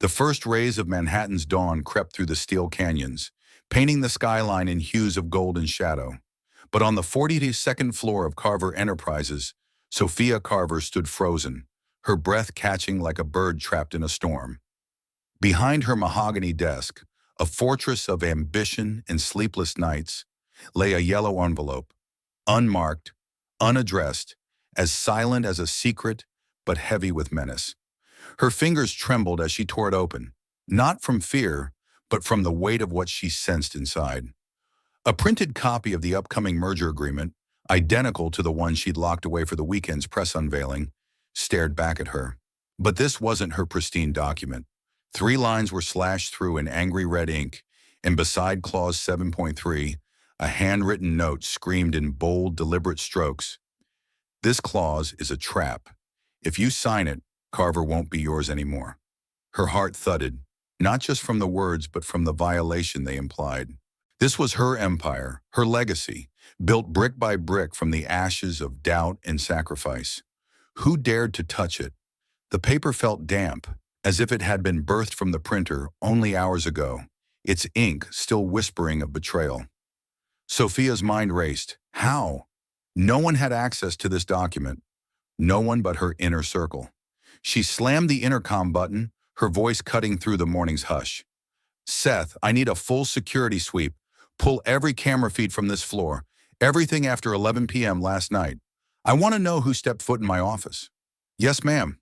The first rays of Manhattan's dawn crept through the steel canyons, painting the skyline in hues of gold and shadow. But on the 42nd floor of Carver Enterprises, Sophia Carver stood frozen, her breath catching like a bird trapped in a storm. Behind her mahogany desk, a fortress of ambition and sleepless nights, lay a yellow envelope, unmarked, unaddressed, as silent as a secret, but heavy with menace. Her fingers trembled as she tore it open, not from fear, but from the weight of what she sensed inside. A printed copy of the upcoming merger agreement, identical to the one she'd locked away for the weekend's press unveiling, stared back at her. But this wasn't her pristine document. 3 lines were slashed through in angry red ink, and beside Clause 7.3, a handwritten note screamed in bold, deliberate strokes. This clause is a trap. If you sign it, Carver won't be yours anymore. Her heart thudded, not just from the words, but from the violation they implied. This was her empire, her legacy, built brick by brick from the ashes of doubt and sacrifice. Who dared to touch it? The paper felt damp, as if it had been birthed from the printer only hours ago, its ink still whispering of betrayal. Sophia's mind raced. How? No one had access to this document. No one but her inner circle. She slammed the intercom button, her voice cutting through the morning's hush. Seth, I need a full security sweep. Pull every camera feed from this floor. Everything after 11 p.m. last night. I want to know who stepped foot in my office. Yes, ma'am.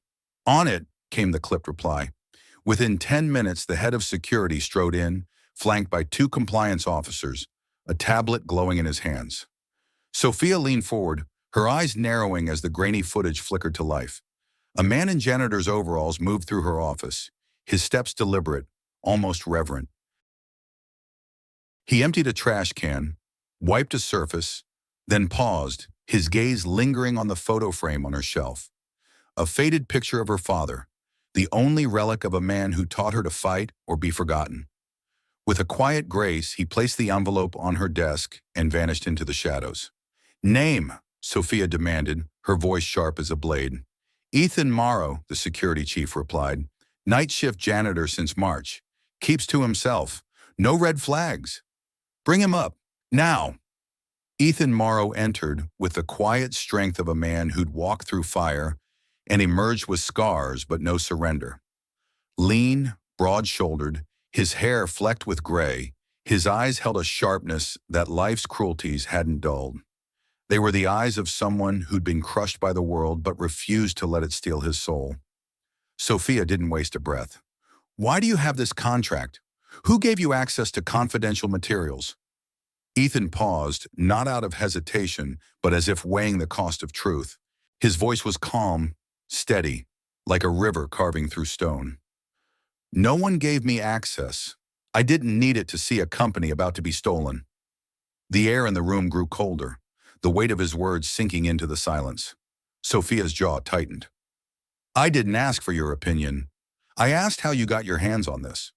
On it, came the clipped reply. Within 10 minutes, the head of security strode in, flanked by 2 compliance officers, a tablet glowing in his hands. Sophia leaned forward, her eyes narrowing as the grainy footage flickered to life. A man in janitor's overalls moved through her office, his steps deliberate, almost reverent. He emptied a trash can, wiped a surface, then paused, his gaze lingering on the photo frame on her shelf. A faded picture of her father, the only relic of a man who taught her to fight or be forgotten. With a quiet grace, he placed the envelope on her desk and vanished into the shadows. Name, Sophia demanded, her voice sharp as a blade. Ethan Morrow, the security chief replied. Night shift janitor since March. Keeps to himself. No red flags. Bring him up. Now. Ethan Morrow entered with the quiet strength of a man who'd walked through fire and emerged with scars but no surrender. Lean, broad-shouldered, his hair flecked with gray, his eyes held a sharpness that life's cruelties hadn't dulled. They were the eyes of someone who'd been crushed by the world but refused to let it steal his soul. Sophia didn't waste a breath. Why do you have this contract? Who gave you access to confidential materials? Ethan paused, not out of hesitation, but as if weighing the cost of truth. His voice was calm, steady, like a river carving through stone. No one gave me access. I didn't need it to see a company about to be stolen. The air in the room grew colder, the weight of his words sinking into the silence. Sophia's jaw tightened. I didn't ask for your opinion. I asked how you got your hands on this.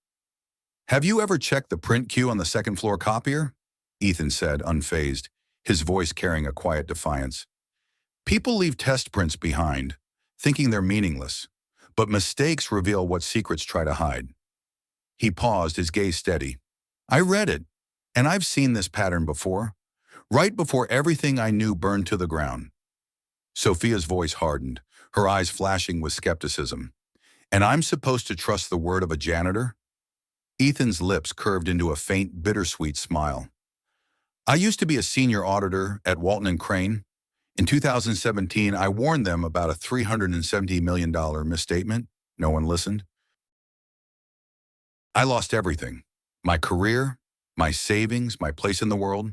Have you ever checked the print queue on the second-floor copier? Ethan said, unfazed, his voice carrying a quiet defiance. People leave test prints behind, thinking they're meaningless, but mistakes reveal what secrets try to hide. He paused, his gaze steady. I read it, and I've seen this pattern before, right before everything I knew burned to the ground. Sophia's voice hardened, her eyes flashing with skepticism. And I'm supposed to trust the word of a janitor? Ethan's lips curved into a faint, bittersweet smile. I used to be a senior auditor at Walton and Crane. In 2017, I warned them about a $370 million misstatement. No one listened. I lost everything. My career, my savings, my place in the world.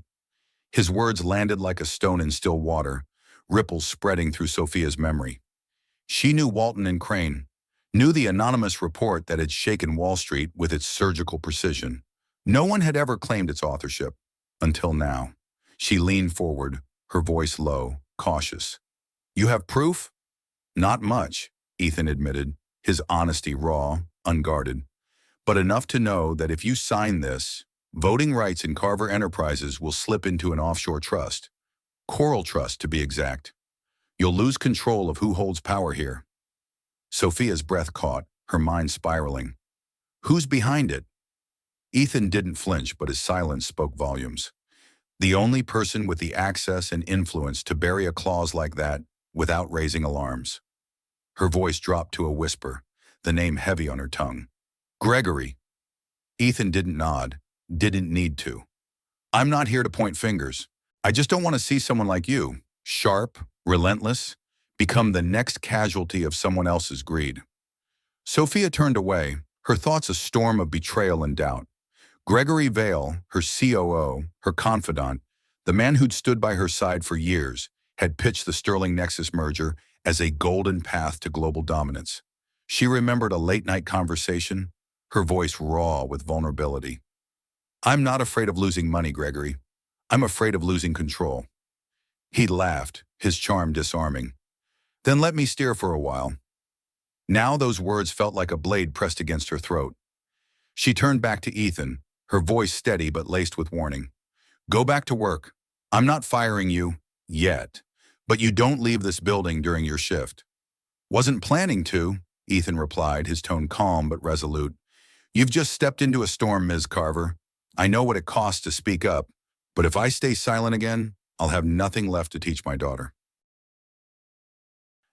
His words landed like a stone in still water, ripples spreading through Sophia's memory. She knew Walton and Crane, knew the anonymous report that had shaken Wall Street with its surgical precision. No one had ever claimed its authorship, until now. She leaned forward, her voice low, cautious. You have proof? Not much, Ethan admitted, his honesty raw, unguarded. But enough to know that if you sign this, voting rights in Carver Enterprises will slip into an offshore trust. Coral Trust, to be exact. You'll lose control of who holds power here. Sophia's breath caught, her mind spiraling. Who's behind it? Ethan didn't flinch, but his silence spoke volumes. The only person with the access and influence to bury a clause like that without raising alarms. Her voice dropped to a whisper, the name heavy on her tongue. Gregory. Ethan didn't nod, didn't need to. I'm not here to point fingers. I just don't want to see someone like you, sharp, relentless, become the next casualty of someone else's greed. Sophia turned away, her thoughts a storm of betrayal and doubt. Gregory Vale, her COO, her confidant, the man who'd stood by her side for years, had pitched the Sterling Nexus merger as a golden path to global dominance. She remembered a late-night conversation, her voice raw with vulnerability. I'm not afraid of losing money, Gregory. I'm afraid of losing control. He laughed, his charm disarming. Then let me steer for a while. Now those words felt like a blade pressed against her throat. She turned back to Ethan, her voice steady but laced with warning. Go back to work. I'm not firing you, yet, but you don't leave this building during your shift. Wasn't planning to, Ethan replied, his tone calm but resolute. You've just stepped into a storm, Ms. Carver. I know what it costs to speak up, but if I stay silent again, I'll have nothing left to teach my daughter.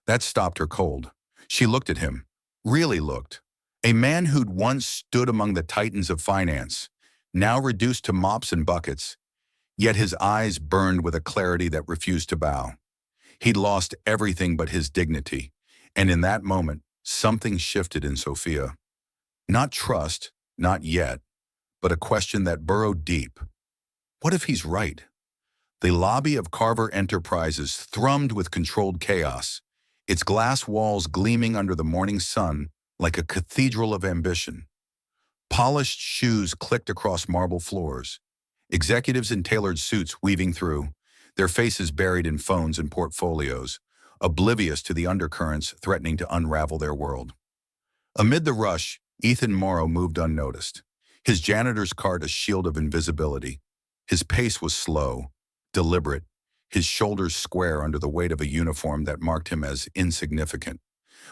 That stopped her cold. She looked at him, really looked. A man who'd once stood among the titans of finance, now reduced to mops and buckets, yet his eyes burned with a clarity that refused to bow. He'd lost everything but his dignity, and in that moment, something shifted in Sophia. Not trust, not yet, but a question that burrowed deep. What if he's right? The lobby of Carver Enterprises thrummed with controlled chaos, its glass walls gleaming under the morning sun like a cathedral of ambition. Polished shoes clicked across marble floors, executives in tailored suits weaving through, their faces buried in phones and portfolios, oblivious to the undercurrents threatening to unravel their world. Amid the rush, Ethan Morrow moved unnoticed, his janitor's cart a shield of invisibility. His pace was slow, deliberate, his shoulders square under the weight of a uniform that marked him as insignificant.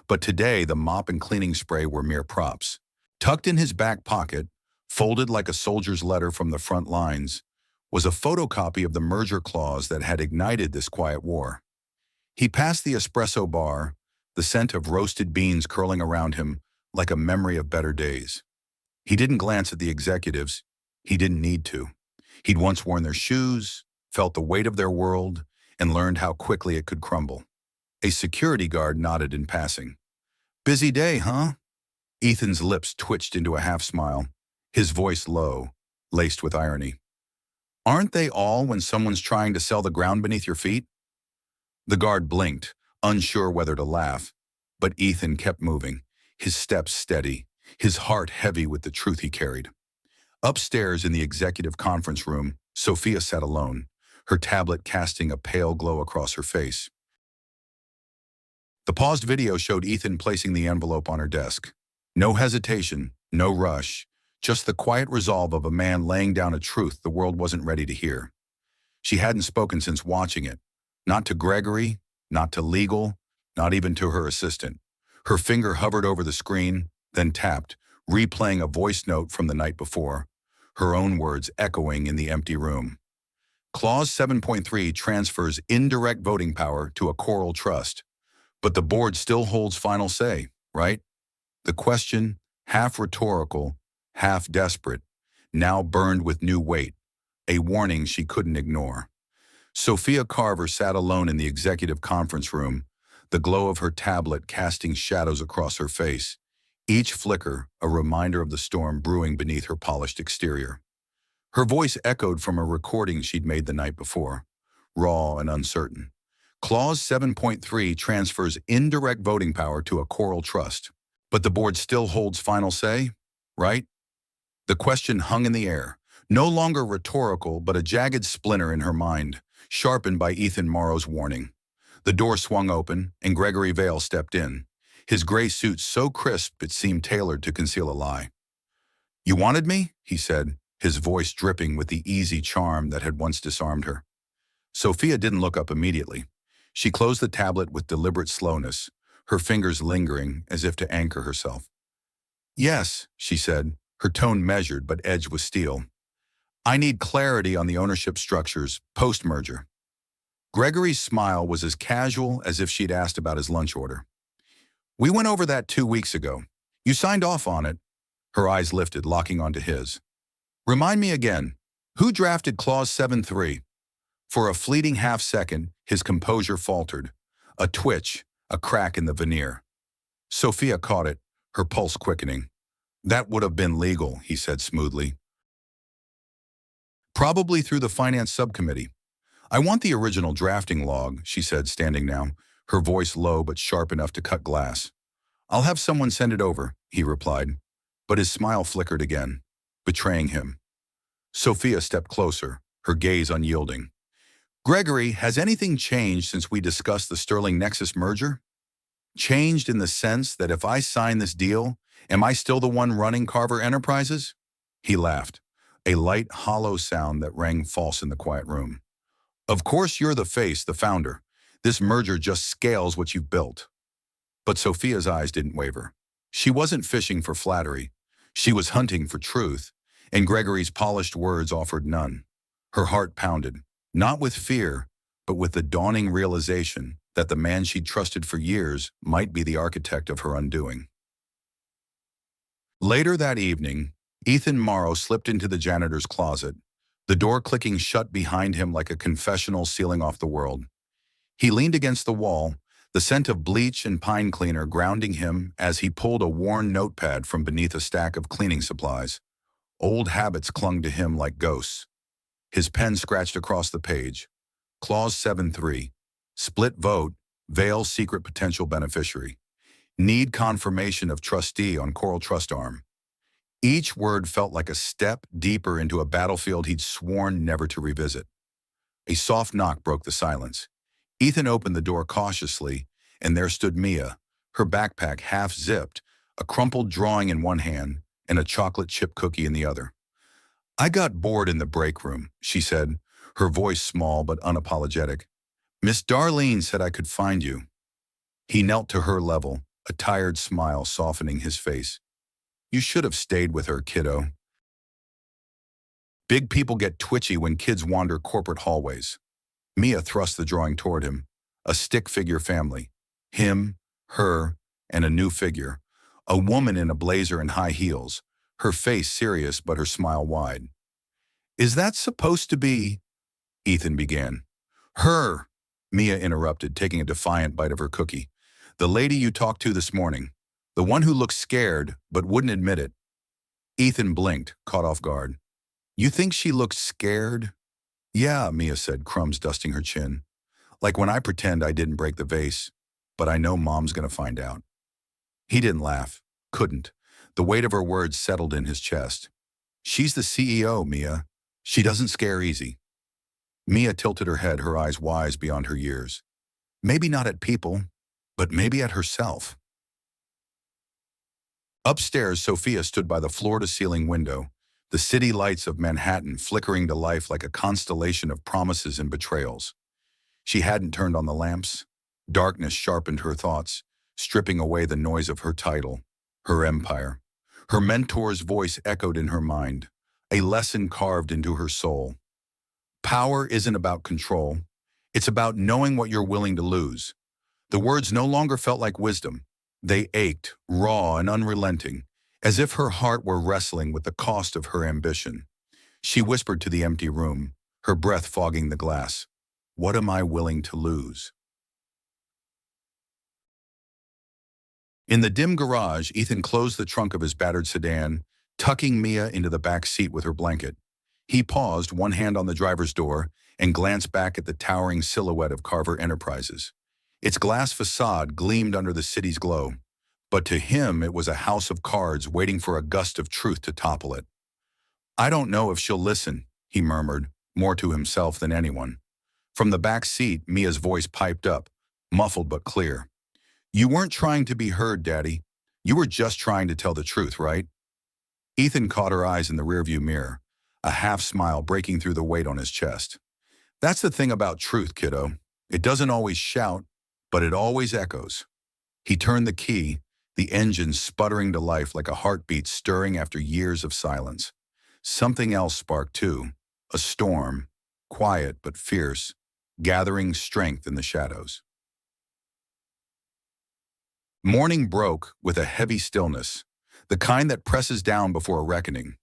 But today, the mop and cleaning spray were mere props. Tucked in his back pocket, folded like a soldier's letter from the front lines, was a photocopy of the merger clause that had ignited this quiet war. He passed the espresso bar, the scent of roasted beans curling around him like a memory of better days. He didn't glance at the executives. He didn't need to. He'd once worn their shoes, felt the weight of their world, and learned how quickly it could crumble. A security guard nodded in passing. Busy day, huh? Ethan's lips twitched into a half-smile, his voice low, laced with irony. Aren't they all when someone's trying to sell the ground beneath your feet? The guard blinked, unsure whether to laugh, but Ethan kept moving, his steps steady, his heart heavy with the truth he carried. Upstairs in the executive conference room, Sophia sat alone, her tablet casting a pale glow across her face. The paused video showed Ethan placing the envelope on her desk. No hesitation, no rush, just the quiet resolve of a man laying down a truth the world wasn't ready to hear. She hadn't spoken since watching it, not to Gregory, not to legal, not even to her assistant. Her finger hovered over the screen, then tapped, replaying a voice note from the night before, her own words echoing in the empty room. Clause 7.3 transfers indirect voting power to a choral trust, but the board still holds final say, right? The question, half rhetorical, half desperate, now burned with new weight, a warning she couldn't ignore. Sophia Carver sat alone in the executive conference room, the glow of her tablet casting shadows across her face, each flicker a reminder of the storm brewing beneath her polished exterior. Her voice echoed from a recording she'd made the night before, raw and uncertain. Clause 7.3 transfers indirect voting power to a choral trust, but the board still holds final say, right? The question hung in the air, no longer rhetorical but a jagged splinter in her mind, sharpened by Ethan Morrow's warning. The door swung open, and Gregory Vale stepped in, his gray suit so crisp it seemed tailored to conceal a lie. You wanted me? He said, his voice dripping with the easy charm that had once disarmed her. Sophia didn't look up immediately. She closed the tablet with deliberate slowness, her fingers lingering as if to anchor herself. Yes, she said, her tone measured but edged with steel. I need clarity on the ownership structures post-merger. Gregory's smile was as casual as if she'd asked about his lunch order. We went over that 2 weeks ago. You signed off on it. Her eyes lifted, locking onto his. Remind me again, who drafted Clause 7.3? For a fleeting half-second, his composure faltered. A twitch, a crack in the veneer. Sophia caught it, her pulse quickening. That would have been legal, he said smoothly. Probably through the finance subcommittee. I want the original drafting log, she said, standing now, her voice low but sharp enough to cut glass. I'll have someone send it over, he replied, but his smile flickered again, betraying him. Sophia stepped closer, her gaze unyielding. Gregory, has anything changed since we discussed the Sterling Nexus merger? Changed in the sense that if I sign this deal, am I still the one running Carver Enterprises? He laughed, a light, hollow sound that rang false in the quiet room. Of course you're the face, the founder. This merger just scales what you've built. But Sophia's eyes didn't waver. She wasn't fishing for flattery. She was hunting for truth, and Gregory's polished words offered none. Her heart pounded, not with fear, but with the dawning realization that the man she'd trusted for years might be the architect of her undoing. Later that evening, Ethan Morrow slipped into the janitor's closet, the door clicking shut behind him like a confessional sealing off the world. He leaned against the wall, the scent of bleach and pine cleaner grounding him as he pulled a worn notepad from beneath a stack of cleaning supplies. Old habits clung to him like ghosts. His pen scratched across the page. Clause 7.3. Split vote, veil secret potential beneficiary. Need confirmation of trustee on Coral Trust arm. Each word felt like a step deeper into a battlefield he'd sworn never to revisit. A soft knock broke the silence. Ethan opened the door cautiously, and there stood Mia, her backpack half-zipped, a crumpled drawing in one hand and a chocolate chip cookie in the other. I got bored in the break room, she said, her voice small but unapologetic. Miss Darlene said I could find you. He knelt to her level, a tired smile softening his face. You should have stayed with her, kiddo. Big people get twitchy when kids wander corporate hallways. Mia thrust the drawing toward him. A stick figure family. Him, her, and a new figure. A woman in a blazer and high heels, her face serious but her smile wide. Is that supposed to be? Ethan began. Her, Mia interrupted, taking a defiant bite of her cookie. The lady you talked to this morning. The one who looked scared but wouldn't admit it. Ethan blinked, caught off guard. You think she looked scared? Yeah, Mia said, crumbs dusting her chin. Like when I pretend I didn't break the vase, but I know Mom's gonna find out. He didn't laugh, couldn't. The weight of her words settled in his chest. She's the CEO, Mia. She doesn't scare easy. Mia tilted her head, her eyes wise beyond her years. Maybe not at people, but maybe at herself. Upstairs, Sophia stood by the floor-to-ceiling window, the city lights of Manhattan flickering to life like a constellation of promises and betrayals. She hadn't turned on the lamps. Darkness sharpened her thoughts, stripping away the noise of her title, her empire. Her mentor's voice echoed in her mind, a lesson carved into her soul. Power isn't about control. It's about knowing what you're willing to lose. The words no longer felt like wisdom. They ached, raw and unrelenting, as if her heart were wrestling with the cost of her ambition. She whispered to the empty room, her breath fogging the glass. What am I willing to lose? In the dim garage, Ethan closed the trunk of his battered sedan, tucking Mia into the back seat with her blanket. He paused, one hand on the driver's door, and glanced back at the towering silhouette of Carver Enterprises. Its glass facade gleamed under the city's glow, but to him it was a house of cards waiting for a gust of truth to topple it. I don't know if she'll listen, he murmured, more to himself than anyone. From the back seat, Mia's voice piped up, muffled but clear. You weren't trying to be heard, Daddy. You were just trying to tell the truth, right? Ethan caught her eyes in the rearview mirror, a half smile breaking through the weight on his chest. That's the thing about truth, kiddo. It doesn't always shout, but it always echoes. He turned the key, the engine sputtering to life like a heartbeat stirring after years of silence. Something else sparked too, a storm, quiet but fierce, gathering strength in the shadows. Morning broke with a heavy stillness, the kind that presses down before a reckoning.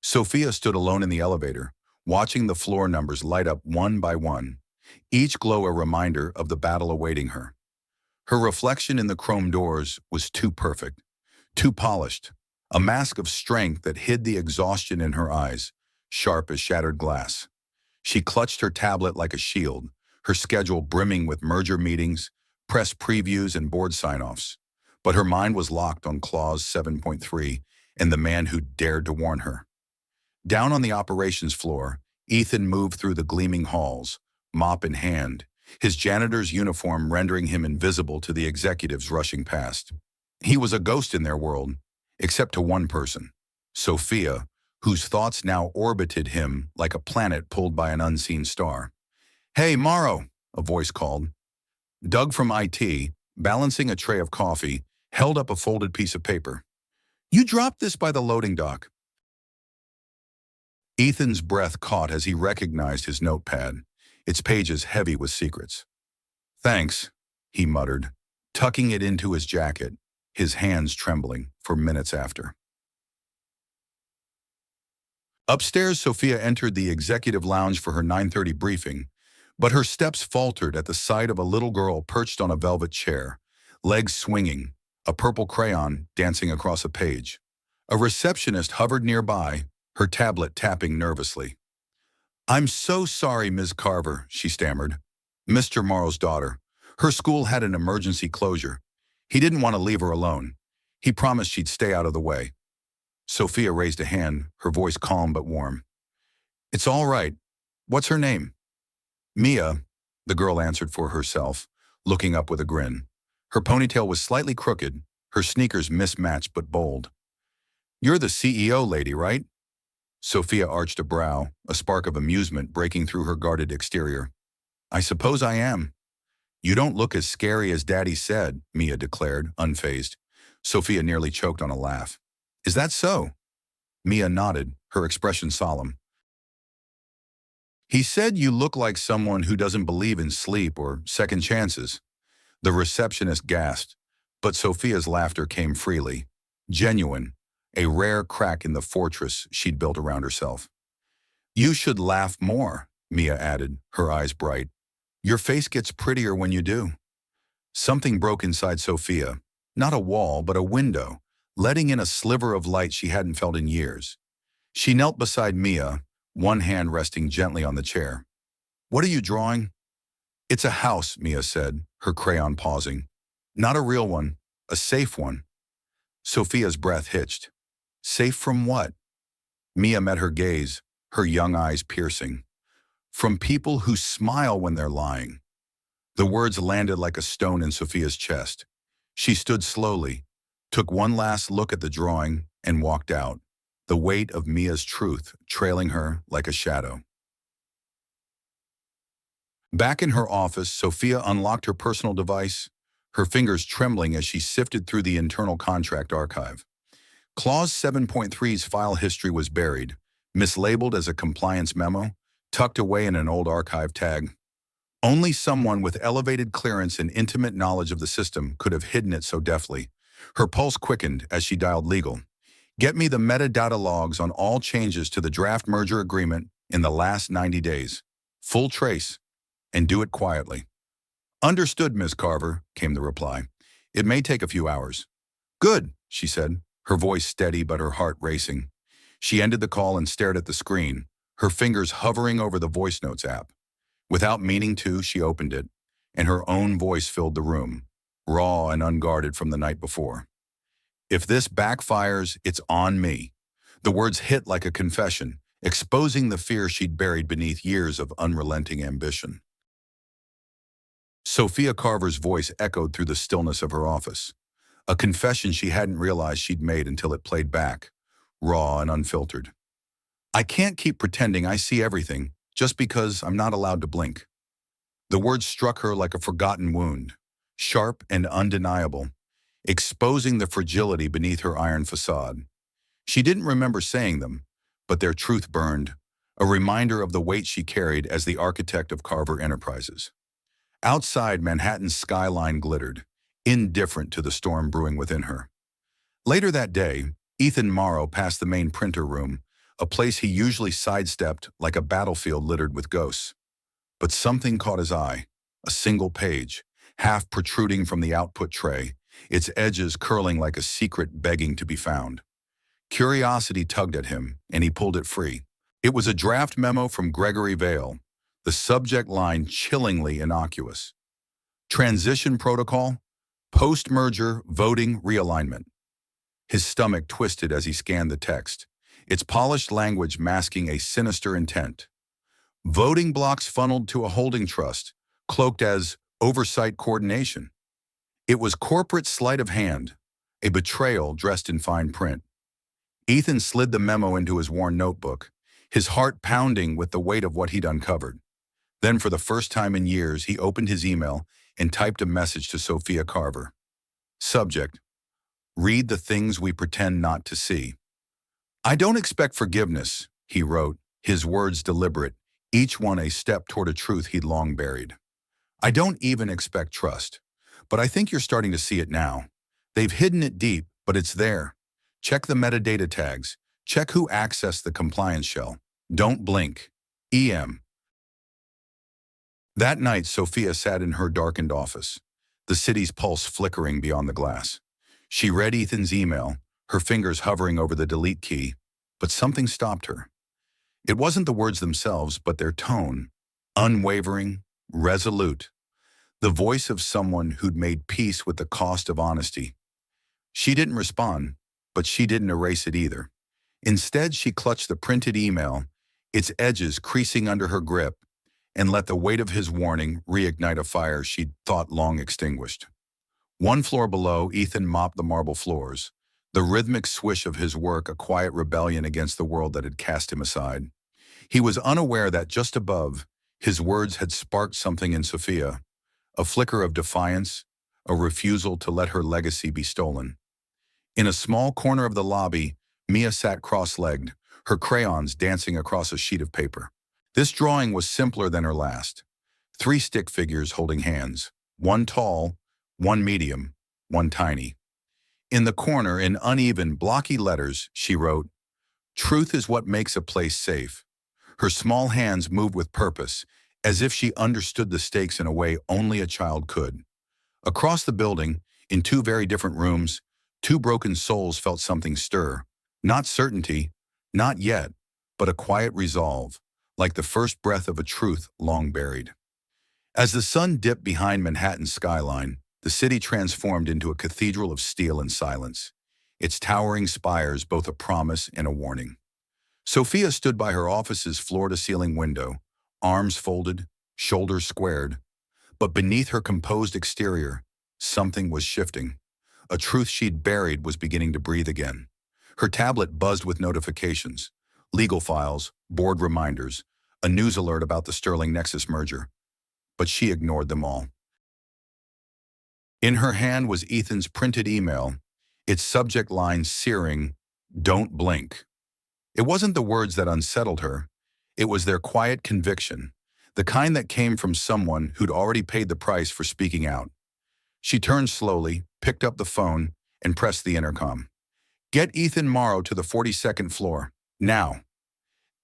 Sophia stood alone in the elevator, watching the floor numbers light up one by one, each glow a reminder of the battle awaiting her. Her reflection in the chrome doors was too perfect, too polished, a mask of strength that hid the exhaustion in her eyes, sharp as shattered glass. She clutched her tablet like a shield, her schedule brimming with merger meetings, press previews, and board sign-offs. But her mind was locked on Clause 7.3 and the man who dared to warn her. Down on the operations floor, Ethan moved through the gleaming halls, mop in hand, his janitor's uniform rendering him invisible to the executives rushing past. He was a ghost in their world, except to one person, Sophia, whose thoughts now orbited him like a planet pulled by an unseen star. "Hey, Morrow," a voice called. Doug from IT, balancing a tray of coffee, held up a folded piece of paper. "You dropped this by the loading dock." Ethan's breath caught as he recognized his notepad, its pages heavy with secrets. "Thanks," he muttered, tucking it into his jacket, his hands trembling for minutes after. Upstairs, Sophia entered the executive lounge for her 9:30 briefing, but her steps faltered at the sight of a little girl perched on a velvet chair, legs swinging, a purple crayon dancing across a page. A receptionist hovered nearby, her tablet tapping nervously. "I'm so sorry, Ms. Carver," she stammered. "Mr. Morrow's daughter. Her school had an emergency closure. He didn't want to leave her alone. He promised she'd stay out of the way." Sophia raised a hand, her voice calm but warm. "It's all right. What's her name?" "Mia," the girl answered for herself, looking up with a grin. Her ponytail was slightly crooked, her sneakers mismatched but bold. "You're the CEO lady, right?" Sophia arched a brow, a spark of amusement breaking through her guarded exterior. "I suppose I am." "You don't look as scary as Daddy said," Mia declared, unfazed. Sophia nearly choked on a laugh. "Is that so?" Mia nodded, her expression solemn. "He said you look like someone who doesn't believe in sleep or second chances." The receptionist gasped, but Sophia's laughter came freely, genuine, a rare crack in the fortress she'd built around herself. "You should laugh more," Mia added, her eyes bright. "Your face gets prettier when you do." Something broke inside Sophia, not a wall, but a window, letting in a sliver of light she hadn't felt in years. She knelt beside Mia, one hand resting gently on the chair. "What are you drawing?" "It's a house," Mia said, her crayon pausing. "Not a real one, a safe one." Sophia's breath hitched. "Safe from what?" Mia met her gaze, her young eyes piercing. "From people who smile when they're lying." The words landed like a stone in Sophia's chest. She stood slowly, took one last look at the drawing, and walked out, the weight of Mia's truth trailing her like a shadow. Back in her office, Sophia unlocked her personal device, her fingers trembling as she sifted through the internal contract archive. Clause 7.3's file history was buried, mislabeled as a compliance memo, tucked away in an old archive tag. Only someone with elevated clearance and intimate knowledge of the system could have hidden it so deftly. Her pulse quickened as she dialed legal. "Get me the metadata logs on all changes to the draft merger agreement in the last 90 days. Full trace, and do it quietly." "Understood, Ms. Carver," came the reply. "It may take a few hours." "Good," she said, her voice steady but her heart racing. She ended the call and stared at the screen, her fingers hovering over the voice notes app. Without meaning to, she opened it, and her own voice filled the room, raw and unguarded from the night before. "If this backfires, it's on me." The words hit like a confession, exposing the fear she'd buried beneath years of unrelenting ambition. Sophia Carver's voice echoed through the stillness of her office, a confession she hadn't realized she'd made until it played back, raw and unfiltered. "I can't keep pretending I see everything just because I'm not allowed to blink." The words struck her like a forgotten wound, sharp and undeniable. exposing the fragility beneath her iron facade. She didn't remember saying them, but their truth burned, a reminder of the weight she carried as the architect of Carver Enterprises. Outside, Manhattan's skyline glittered, indifferent to the storm brewing within her. Later that day, Ethan Morrow passed the main printer room, a place he usually sidestepped like a battlefield littered with ghosts. But something caught his eye, a single page, half protruding from the output tray, its edges curling like a secret begging to be found. Curiosity tugged at him, and he pulled it free. It was a draft memo from Gregory Vale, the subject line chillingly innocuous. Transition Protocol, Post-Merger Voting Realignment. His stomach twisted as he scanned the text, its polished language masking a sinister intent. Voting blocks funneled to a holding trust, cloaked as oversight coordination. It was corporate sleight of hand, a betrayal dressed in fine print. Ethan slid the memo into his worn notebook, his heart pounding with the weight of what he'd uncovered. Then, for the first time in years, he opened his email and typed a message to Sophia Carver. Subject: read the things we pretend not to see. I don't expect forgiveness, he wrote, his words deliberate, each one a step toward a truth he'd long buried. I don't even expect trust, but I think you're starting to see it now. They've hidden it deep, but it's there. Check the metadata tags. Check who accessed the compliance shell. Don't blink. EM. That night, Sophia sat in her darkened office, the city's pulse flickering beyond the glass. She read Ethan's email, her fingers hovering over the delete key, but something stopped her. It wasn't the words themselves, but their tone, unwavering, resolute, the voice of someone who'd made peace with the cost of honesty. She didn't respond, but she didn't erase it either. Instead, she clutched the printed email, its edges creasing under her grip, and let the weight of his warning reignite a fire she'd thought long extinguished. One floor below, Ethan mopped the marble floors, the rhythmic swish of his work a quiet rebellion against the world that had cast him aside. He was unaware that just above, his words had sparked something in Sophia, a flicker of defiance, a refusal to let her legacy be stolen. In a small corner of the lobby, Mia sat cross-legged, her crayons dancing across a sheet of paper. This drawing was simpler than her last. 3 stick figures holding hands, one tall, one medium, one tiny. In the corner, in uneven, blocky letters, she wrote, "Truth is what makes a place safe." Her small hands moved with purpose, as if she understood the stakes in a way only a child could. Across the building, in 2 very different rooms, 2 broken souls felt something stir. Not certainty, not yet, but a quiet resolve, like the first breath of a truth long buried. As the sun dipped behind Manhattan's skyline, the city transformed into a cathedral of steel and silence, its towering spires both a promise and a warning. Sophia stood by her office's floor-to-ceiling window, arms folded, shoulders squared. But beneath her composed exterior, something was shifting. A truth she'd buried was beginning to breathe again. Her tablet buzzed with notifications, legal files, board reminders, a news alert about the Sterling Nexus merger. But she ignored them all. In her hand was Ethan's printed email, its subject line searing, "Don't blink." It wasn't the words that unsettled her. It was their quiet conviction, the kind that came from someone who'd already paid the price for speaking out. She turned slowly, picked up the phone, and pressed the intercom. "Get Ethan Morrow to the 42nd floor, now."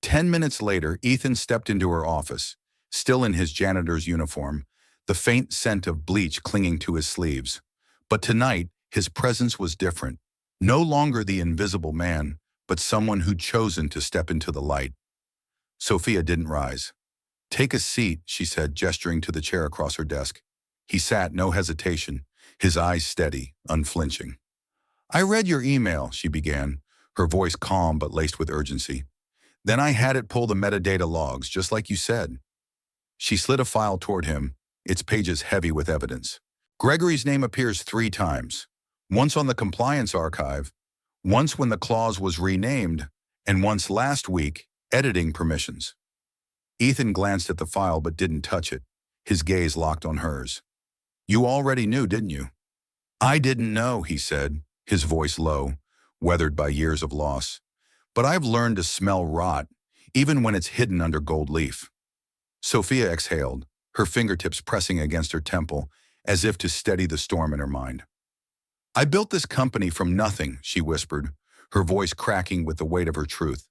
10 minutes later, Ethan stepped into her office, still in his janitor's uniform, the faint scent of bleach clinging to his sleeves. But tonight, his presence was different. No longer the invisible man, but someone who'd chosen to step into the light. Sophia didn't rise. "Take a seat," she said, gesturing to the chair across her desk. He sat, no hesitation, his eyes steady, unflinching. "I read your email," she began, her voice calm but laced with urgency. "Then I had it pull the metadata logs, just like you said." She slid a file toward him, its pages heavy with evidence. Gregory's name appears 3 times, once on the compliance archive, once when the clause was renamed, and once last week, editing permissions. Ethan glanced at the file but didn't touch it, his gaze locked on hers. "You already knew, didn't you?" I didn't know, he said, his voice low, weathered by years of loss. But I've learned to smell rot, even when it's hidden under gold leaf. Sophia exhaled, her fingertips pressing against her temple, as if to steady the storm in her mind. I built this company from nothing, she whispered, her voice cracking with the weight of her truth.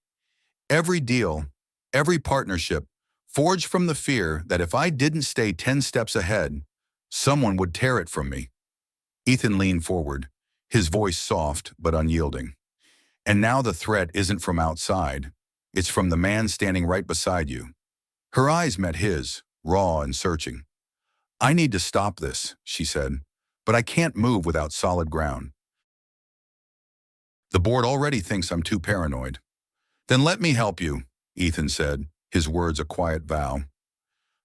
Every deal, every partnership, forged from the fear that if I didn't stay 10 steps ahead, someone would tear it from me. Ethan leaned forward, his voice soft but unyielding. And now the threat isn't from outside. It's from the man standing right beside you. Her eyes met his, raw and searching. I need to stop this, she said, but I can't move without solid ground. The board already thinks I'm too paranoid. Then let me help you, Ethan said, his words a quiet vow.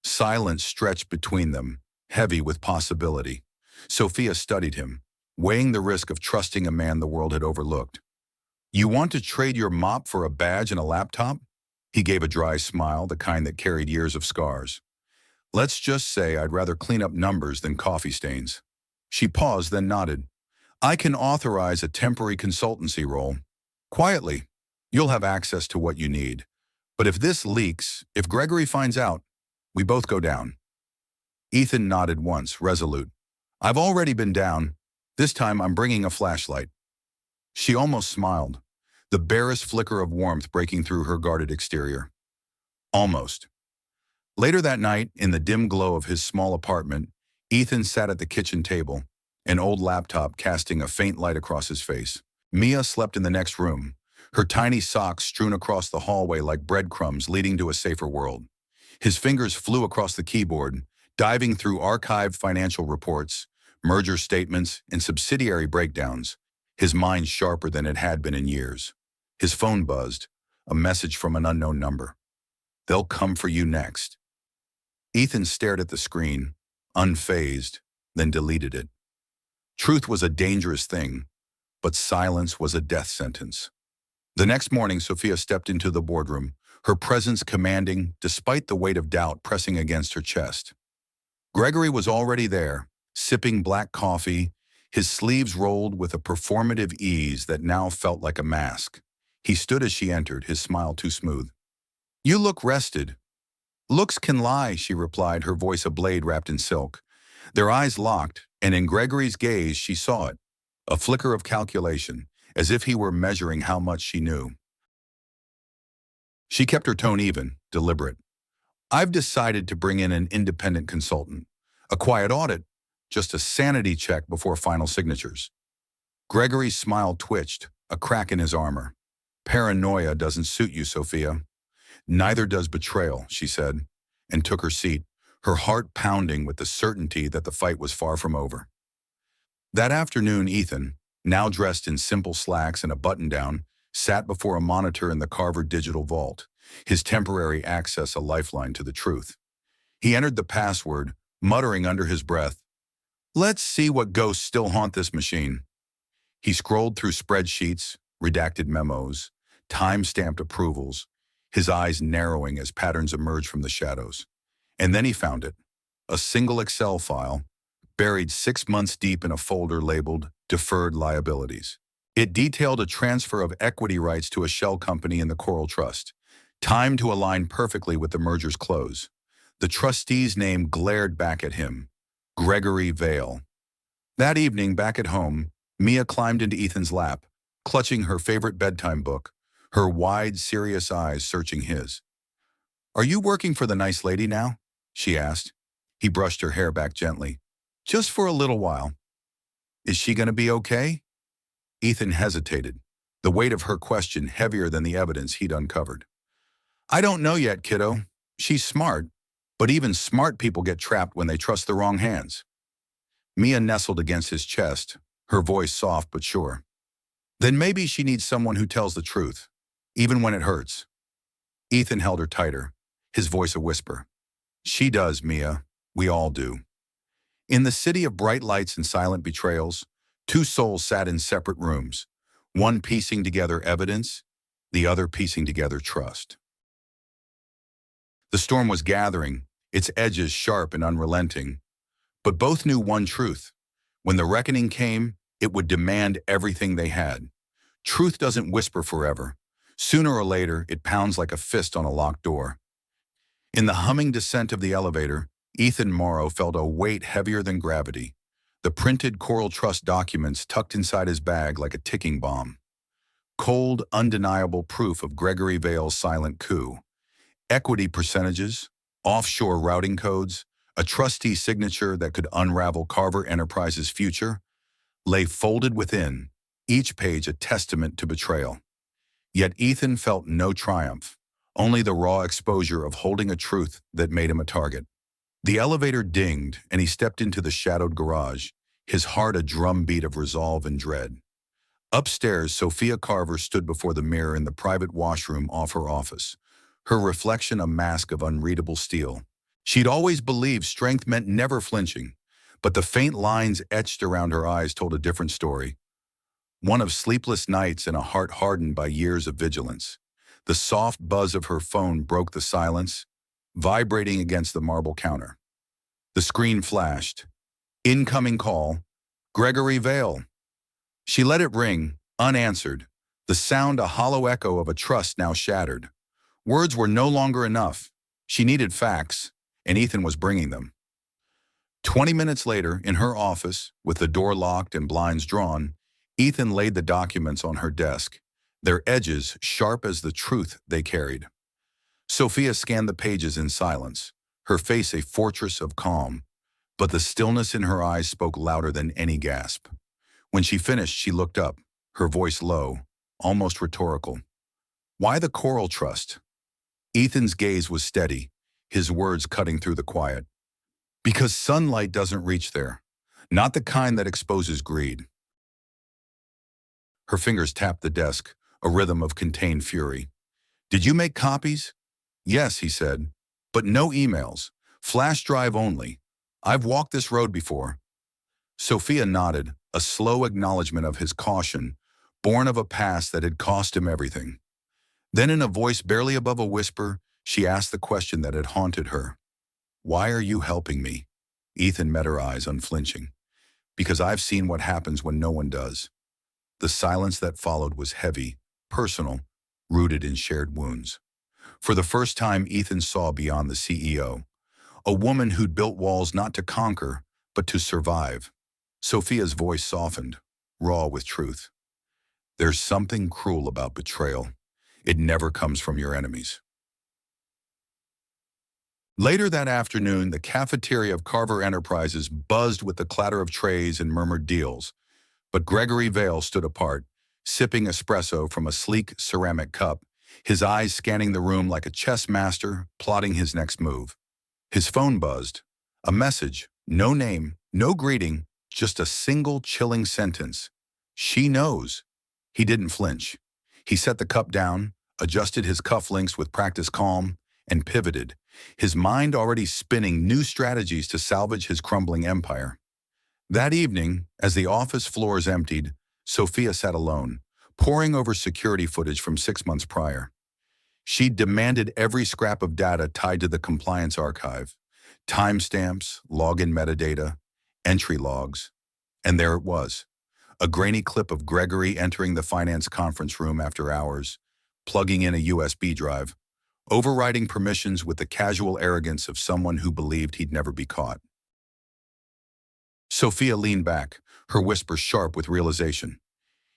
Silence stretched between them, heavy with possibility. Sophia studied him, weighing the risk of trusting a man the world had overlooked. You want to trade your mop for a badge and a laptop? He gave a dry smile, the kind that carried years of scars. Let's just say I'd rather clean up numbers than coffee stains. She paused, then nodded. I can authorize a temporary consultancy role. Quietly, you'll have access to what you need. But if this leaks, if Gregory finds out, we both go down. Ethan nodded once, resolute. I've already been down. This time I'm bringing a flashlight. She almost smiled, the barest flicker of warmth breaking through her guarded exterior. Almost. Later that night, in the dim glow of his small apartment, Ethan sat at the kitchen table, an old laptop casting a faint light across his face. Mia slept in the next room, her tiny socks strewn across the hallway like breadcrumbs leading to a safer world. His fingers flew across the keyboard, diving through archived financial reports, merger statements, and subsidiary breakdowns, his mind sharper than it had been in years. His phone buzzed, a message from an unknown number. They'll come for you next. Ethan stared at the screen, unfazed, then deleted it. Truth was a dangerous thing, but silence was a death sentence. The next morning, Sophia stepped into the boardroom, her presence commanding despite the weight of doubt pressing against her chest. Gregory was already there, sipping black coffee, his sleeves rolled with a performative ease that now felt like a mask. He stood as she entered, his smile too smooth. You look rested. Looks can lie, she replied, her voice a blade wrapped in silk. Their eyes locked, and in Gregory's gaze she saw it, a flicker of calculation, as if he were measuring how much she knew. She kept her tone even, deliberate. I've decided to bring in an independent consultant. A quiet audit, just a sanity check before final signatures. Gregory's smile twitched, a crack in his armor. Paranoia doesn't suit you, Sophia. Neither does betrayal, she said, and took her seat, her heart pounding with the certainty that the fight was far from over. That afternoon, Ethan, now dressed in simple slacks and a button-down, sat before a monitor in the Carver digital vault, his temporary access a lifeline to the truth. He entered the password, muttering under his breath, "Let's see what ghosts still haunt this machine." He scrolled through spreadsheets, redacted memos, time-stamped approvals, his eyes narrowing as patterns emerged from the shadows. And then he found it, a single Excel file, buried 6 months deep in a folder labeled Deferred Liabilities. It detailed a transfer of equity rights to a shell company in the Coral Trust, timed to align perfectly with the merger's close. The trustee's name glared back at him, Gregory Vale. That evening, back at home, Mia climbed into Ethan's lap, clutching her favorite bedtime book, her wide, serious eyes searching his. Are you working for the nice lady now? She asked. He brushed her hair back gently. Just for a little while. Is she going to be okay? Ethan hesitated, the weight of her question heavier than the evidence he'd uncovered. I don't know yet, kiddo. She's smart, but even smart people get trapped when they trust the wrong hands. Mia nestled against his chest, her voice soft but sure. Then maybe she needs someone who tells the truth, even when it hurts. Ethan held her tighter, his voice a whisper. She does, Mia. We all do. In the city of bright lights and silent betrayals, two souls sat in separate rooms, one piecing together evidence, the other piecing together trust. The storm was gathering, its edges sharp and unrelenting, but both knew one truth. When the reckoning came, it would demand everything they had. Truth doesn't whisper forever. Sooner or later, it pounds like a fist on a locked door. In the humming descent of the elevator, Ethan Morrow felt a weight heavier than gravity. The printed Coral Trust documents tucked inside his bag like a ticking bomb. Cold, undeniable proof of Gregory Vale's silent coup. Equity percentages, offshore routing codes, a trustee signature that could unravel Carver Enterprises' future, lay folded within, each page a testament to betrayal. Yet Ethan felt no triumph, only the raw exposure of holding a truth that made him a target. The elevator dinged, and he stepped into the shadowed garage, his heart a drumbeat of resolve and dread. Upstairs, Sophia Carver stood before the mirror in the private washroom off her office, her reflection a mask of unreadable steel. She'd always believed strength meant never flinching, but the faint lines etched around her eyes told a different story. One of sleepless nights and a heart hardened by years of vigilance. The soft buzz of her phone broke the silence, vibrating against the marble counter. The screen flashed. Incoming call. Gregory Vale. She let it ring, unanswered, the sound a hollow echo of a trust now shattered. Words were no longer enough. She needed facts, and Ethan was bringing them. 20 minutes later, in her office, with the door locked and blinds drawn, Ethan laid the documents on her desk, their edges sharp as the truth they carried. Sophia scanned the pages in silence, her face a fortress of calm, but the stillness in her eyes spoke louder than any gasp. When she finished, she looked up, her voice low, almost rhetorical. Why the Coral Trust? Ethan's gaze was steady, his words cutting through the quiet. Because sunlight doesn't reach there, not the kind that exposes greed. Her fingers tapped the desk, a rhythm of contained fury. Did you make copies? Yes, he said, but no emails, flash drive only. I've walked this road before. Sophia nodded, a slow acknowledgement of his caution, born of a past that had cost him everything. Then in a voice barely above a whisper, she asked the question that had haunted her. Why are you helping me? Ethan met her eyes, unflinching. Because I've seen what happens when no one does. The silence that followed was heavy, personal, rooted in shared wounds. For the first time, Ethan saw beyond the CEO. A woman who'd built walls not to conquer, but to survive. Sophia's voice softened, raw with truth. There's something cruel about betrayal. It never comes from your enemies. Later that afternoon, the cafeteria of Carver Enterprises buzzed with the clatter of trays and murmured deals. But Gregory Vale stood apart, sipping espresso from a sleek ceramic cup, his eyes scanning the room like a chess master plotting his next move. His phone buzzed. A message, no name, no greeting, just a single chilling sentence. She knows. He didn't flinch. He set the cup down, adjusted his cufflinks with practiced calm, and pivoted, his mind already spinning new strategies to salvage his crumbling empire. That evening, as the office floors emptied, Sophia sat alone, poring over security footage from 6 months prior. She'd demanded every scrap of data tied to the compliance archive, timestamps, login metadata, entry logs. And there it was, a grainy clip of Gregory entering the finance conference room after hours, plugging in a USB drive, overriding permissions with the casual arrogance of someone who believed he'd never be caught. Sophia leaned back, her whisper sharp with realization.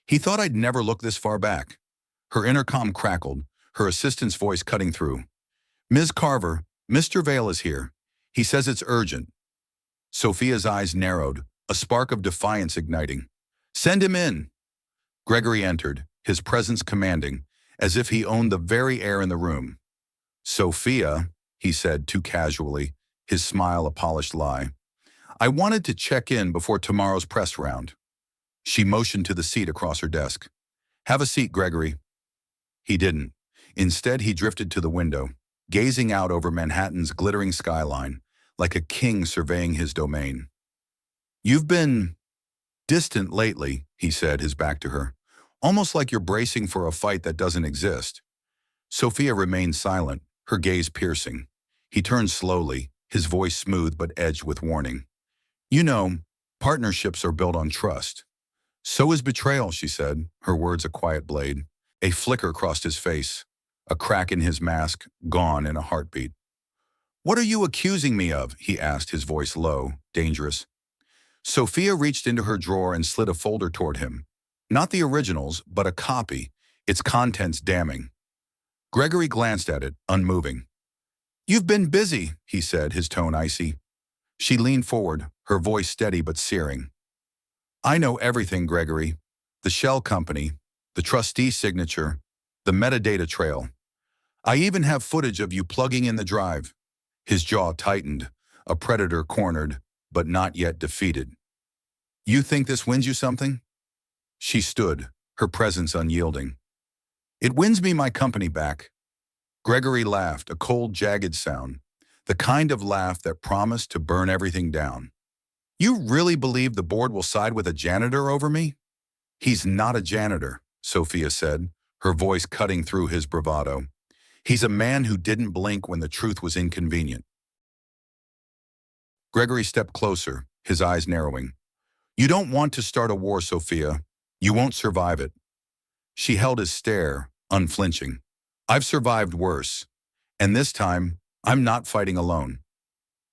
He thought I'd never look this far back. Her intercom crackled, her assistant's voice cutting through. Ms. Carver, Mr. Vale is here. He says it's urgent. Sophia's eyes narrowed, a spark of defiance igniting. Send him in. Gregory entered, his presence commanding, as if he owned the very air in the room. Sophia, he said too casually, his smile a polished lie. I wanted to check in before tomorrow's press round. She motioned to the seat across her desk. Have a seat, Gregory. He didn't. Instead, he drifted to the window, gazing out over Manhattan's glittering skyline, like a king surveying his domain. You've been distant lately, he said, his back to her, almost like you're bracing for a fight that doesn't exist. Sophia remained silent, her gaze piercing. He turned slowly, his voice smooth but edged with warning. You know, Partnerships are built on trust. So is betrayal, she said, her words a quiet blade. A flicker crossed his face, a crack in his mask, gone in a heartbeat. What are you accusing me of? He asked, his voice low, dangerous. Sophia reached into her drawer and slid a folder toward him. Not the originals, but a copy, its contents damning. Gregory glanced at it, unmoving. You've been busy, he said, his tone icy. She leaned forward, her voice steady but searing. I know everything, Gregory. The shell company, the trustee signature, the metadata trail. I even have footage of you plugging in the drive. His jaw tightened, a predator cornered, but not yet defeated. You think this wins you something? She stood, her presence unyielding. It wins me my company back. Gregory laughed, a cold, jagged sound, the kind of laugh that promised to burn everything down. You really believe the board will side with a janitor over me? He's not a janitor, Sophia said, her voice cutting through his bravado. He's a man who didn't blink when the truth was inconvenient. Gregory stepped closer, his eyes narrowing. You don't want to start a war, Sophia. You won't survive it. She held his stare, unflinching. I've survived worse. And this time, I'm not fighting alone.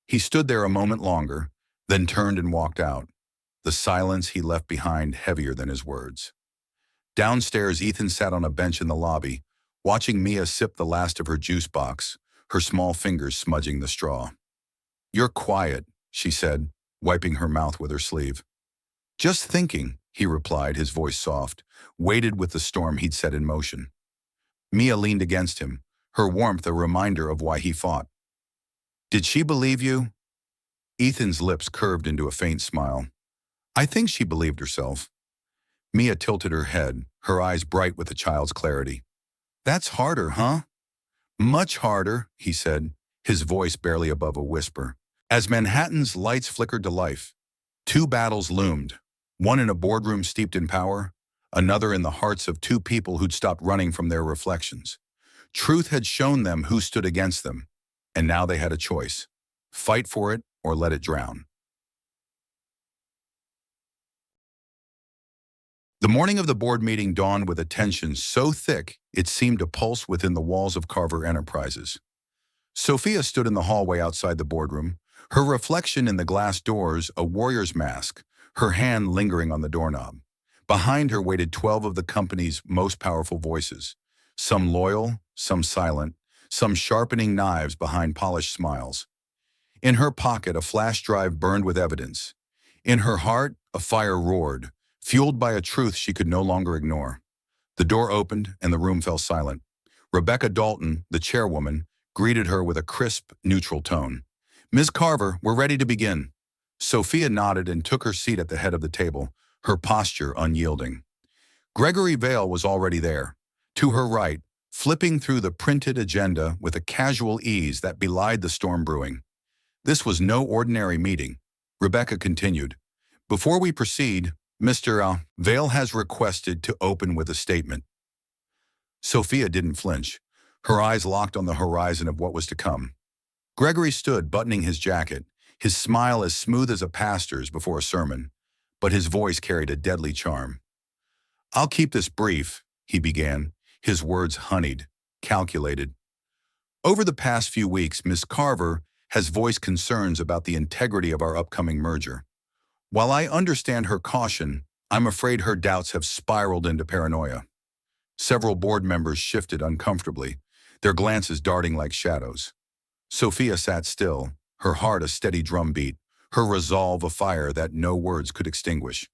He stood there a moment longer, then turned and walked out, the silence he left behind heavier than his words. Downstairs, Ethan sat on a bench in the lobby, watching Mia sip the last of her juice box, her small fingers smudging the straw. You're quiet, she said, wiping her mouth with her sleeve. Just thinking, he replied, his voice soft, weighted with the storm he'd set in motion. Mia leaned against him, her warmth a reminder of why he fought. Did she believe you? Ethan's lips curved into a faint smile. I think she believed herself. Mia tilted her head, her eyes bright with a child's clarity. That's harder, huh? Much harder, he said, his voice barely above a whisper. As Manhattan's lights flickered to life, two battles loomed, one in a boardroom steeped in power, another in the hearts of two people who'd stopped running from their reflections. Truth had shown them who stood against them, and now they had a choice. Fight for it or let it drown. The morning of the board meeting dawned with a tension so thick it seemed to pulse within the walls of Carver Enterprises. Sophia stood in the hallway outside the boardroom, her reflection in the glass doors a warrior's mask, her hand lingering on the doorknob. Behind her waited 12 of the company's most powerful voices, some loyal, some silent, some sharpening knives behind polished smiles. In her pocket, a flash drive burned with evidence. In her heart, a fire roared, fueled by a truth she could no longer ignore. The door opened and the room fell silent. Rebecca Dalton, the chairwoman, greeted her with a crisp, neutral tone. Ms. Carver, we're ready to begin. Sophia nodded and took her seat at the head of the table, her posture unyielding. Gregory Vale was already there. To her right, flipping through the printed agenda with a casual ease that belied the storm brewing. This was no ordinary meeting. Rebecca continued. Before we proceed, Mr. Vale has requested to open with a statement. Sophia didn't flinch, her eyes locked on the horizon of what was to come. Gregory stood, buttoning his jacket, his smile as smooth as a pastor's before a sermon, but his voice carried a deadly charm. I'll keep this brief, he began, his words honeyed, calculated. Over the past few weeks, Miss Carver has voiced concerns about the integrity of our upcoming merger. While I understand her caution, I'm afraid her doubts have spiraled into paranoia. Several board members shifted uncomfortably, their glances darting like shadows. Sophia sat still, her heart a steady drumbeat, her resolve a fire that no words could extinguish.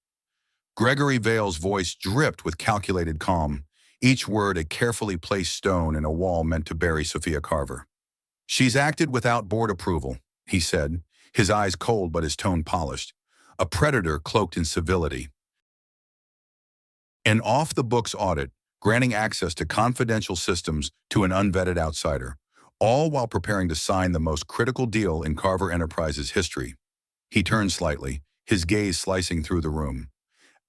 Gregory Vale's voice dripped with calculated calm, each word a carefully placed stone in a wall meant to bury Sophia Carver. She's acted without board approval, he said, his eyes cold but his tone polished. A predator cloaked in civility. An off-the-books audit, granting access to confidential systems to an unvetted outsider, all while preparing to sign the most critical deal in Carver Enterprises history. He turned slightly, his gaze slicing through the room.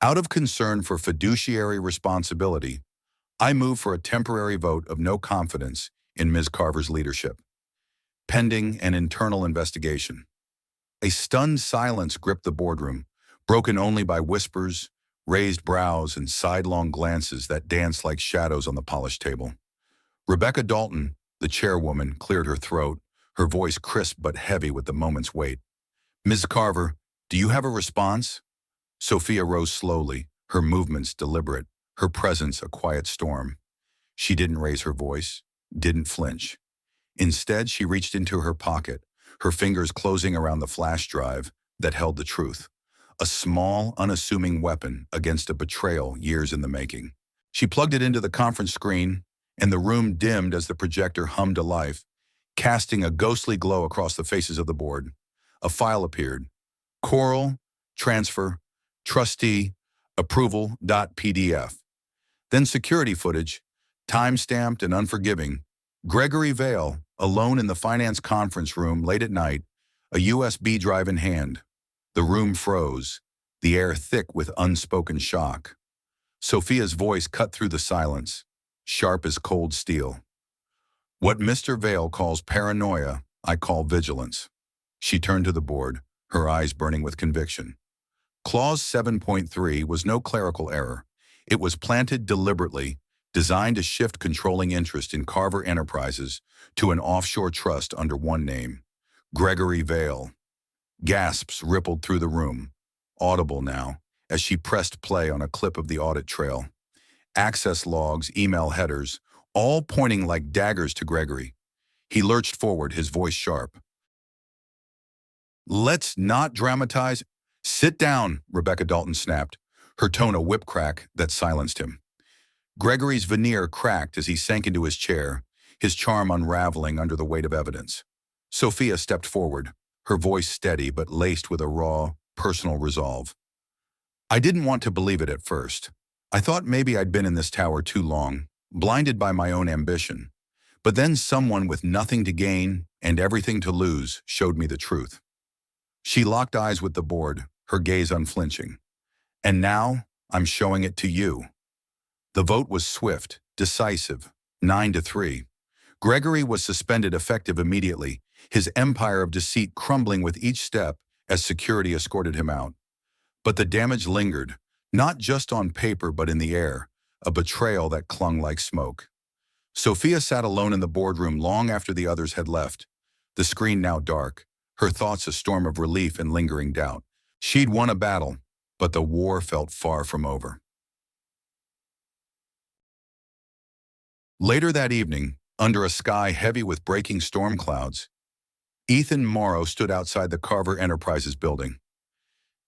Out of concern for fiduciary responsibility, I move for a temporary vote of no confidence in Ms. Carver's leadership, pending an internal investigation. A stunned silence gripped the boardroom, broken only by whispers, raised brows, and sidelong glances that danced like shadows on the polished table. Rebecca Dalton, the chairwoman, cleared her throat, her voice crisp but heavy with the moment's weight. "Ms. Carver, do you have a response?" Sophia rose slowly, her movements deliberate, her presence a quiet storm. She didn't raise her voice, didn't flinch. Instead, she reached into her pocket, her fingers closing around the flash drive that held the truth. A small, unassuming weapon against a betrayal years in the making. She plugged it into the conference screen, and the room dimmed as the projector hummed to life, casting a ghostly glow across the faces of the board. A file appeared. Coral, transfer, trustee, approval.pdf. Then security footage, time-stamped and unforgiving. Gregory Vale, alone in the finance conference room late at night, a USB drive in hand. The room froze, the air thick with unspoken shock. Sophia's voice cut through the silence, sharp as cold steel. "What Mr. Vale calls paranoia, I call vigilance." She turned to the board, her eyes burning with conviction. Clause 7.3 was no clerical error. It was planted deliberately, designed to shift controlling interest in Carver Enterprises to an offshore trust under one name, Gregory Vale. Gasps rippled through the room, audible now, as she pressed play on a clip of the audit trail. Access logs, email headers, all pointing like daggers to Gregory. He lurched forward, his voice sharp. "Let's not dramatize." "Sit down," Rebecca Dalton snapped, her tone a whip crack that silenced him. Gregory's veneer cracked as he sank into his chair, his charm unraveling under the weight of evidence. Sophia stepped forward, her voice steady but laced with a raw, personal resolve. "I didn't want to believe it at first. I thought maybe I'd been in this tower too long, blinded by my own ambition. But then someone with nothing to gain and everything to lose showed me the truth." She locked eyes with the board, her gaze unflinching. "And now, I'm showing it to you." The vote was swift, decisive, 9-3. Gregory was suspended effective immediately, his empire of deceit crumbling with each step as security escorted him out. But the damage lingered, not just on paper but in the air, a betrayal that clung like smoke. Sophia sat alone in the boardroom long after the others had left, the screen now dark, her thoughts a storm of relief and lingering doubt. She'd won a battle, but the war felt far from over. Later that evening, under a sky heavy with breaking storm clouds, Ethan Morrow stood outside the Carver Enterprises building.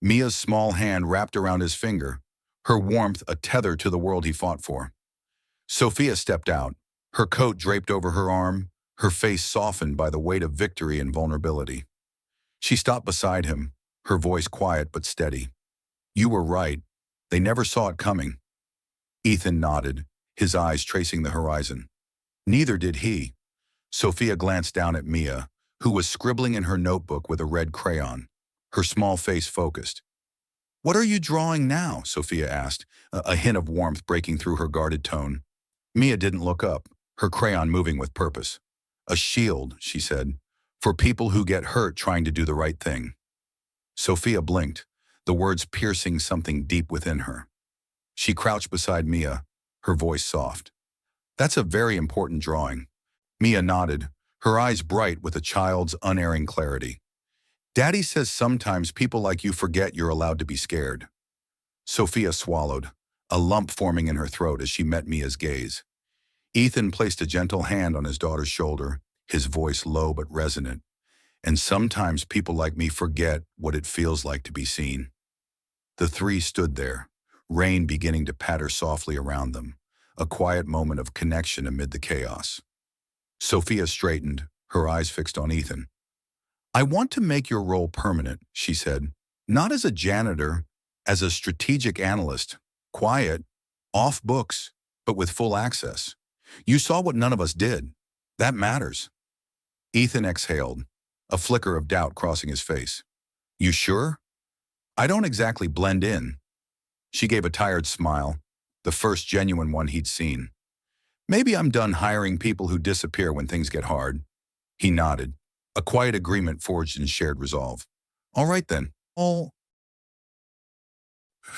Mia's small hand wrapped around his finger, her warmth a tether to the world he fought for. Sophia stepped out, her coat draped over her arm, her face softened by the weight of victory and vulnerability. She stopped beside him, her voice quiet but steady. "You were right. They never saw it coming." Ethan nodded, his eyes tracing the horizon. Neither did he. Sophia glanced down at Mia, who was scribbling in her notebook with a red crayon, her small face focused. "What are you drawing now?" Sophia asked, a hint of warmth breaking through her guarded tone. Mia didn't look up, her crayon moving with purpose. "A shield," she said, "for people who get hurt trying to do the right thing." Sophia blinked, the words piercing something deep within her. She crouched beside Mia, her voice soft. "That's a very important drawing." Mia nodded, her eyes bright with a child's unerring clarity. "Daddy says sometimes people like you forget you're allowed to be scared." Sophia swallowed, a lump forming in her throat as she met Mia's gaze. Ethan placed a gentle hand on his daughter's shoulder, his voice low but resonant. "And sometimes people like me forget what it feels like to be seen." The three stood there, rain beginning to patter softly around them, a quiet moment of connection amid the chaos. Sophia straightened, her eyes fixed on Ethan. "I want to make your role permanent," she said. "Not as a janitor, as a strategic analyst, quiet, off books, but with full access. You saw what none of us did. That matters." Ethan exhaled, a flicker of doubt crossing his face. "You sure?" "I don't exactly blend in." She gave a tired smile, the first genuine one he'd seen. "Maybe I'm done hiring people who disappear when things get hard." He nodded, a quiet agreement forged in shared resolve. "All right then.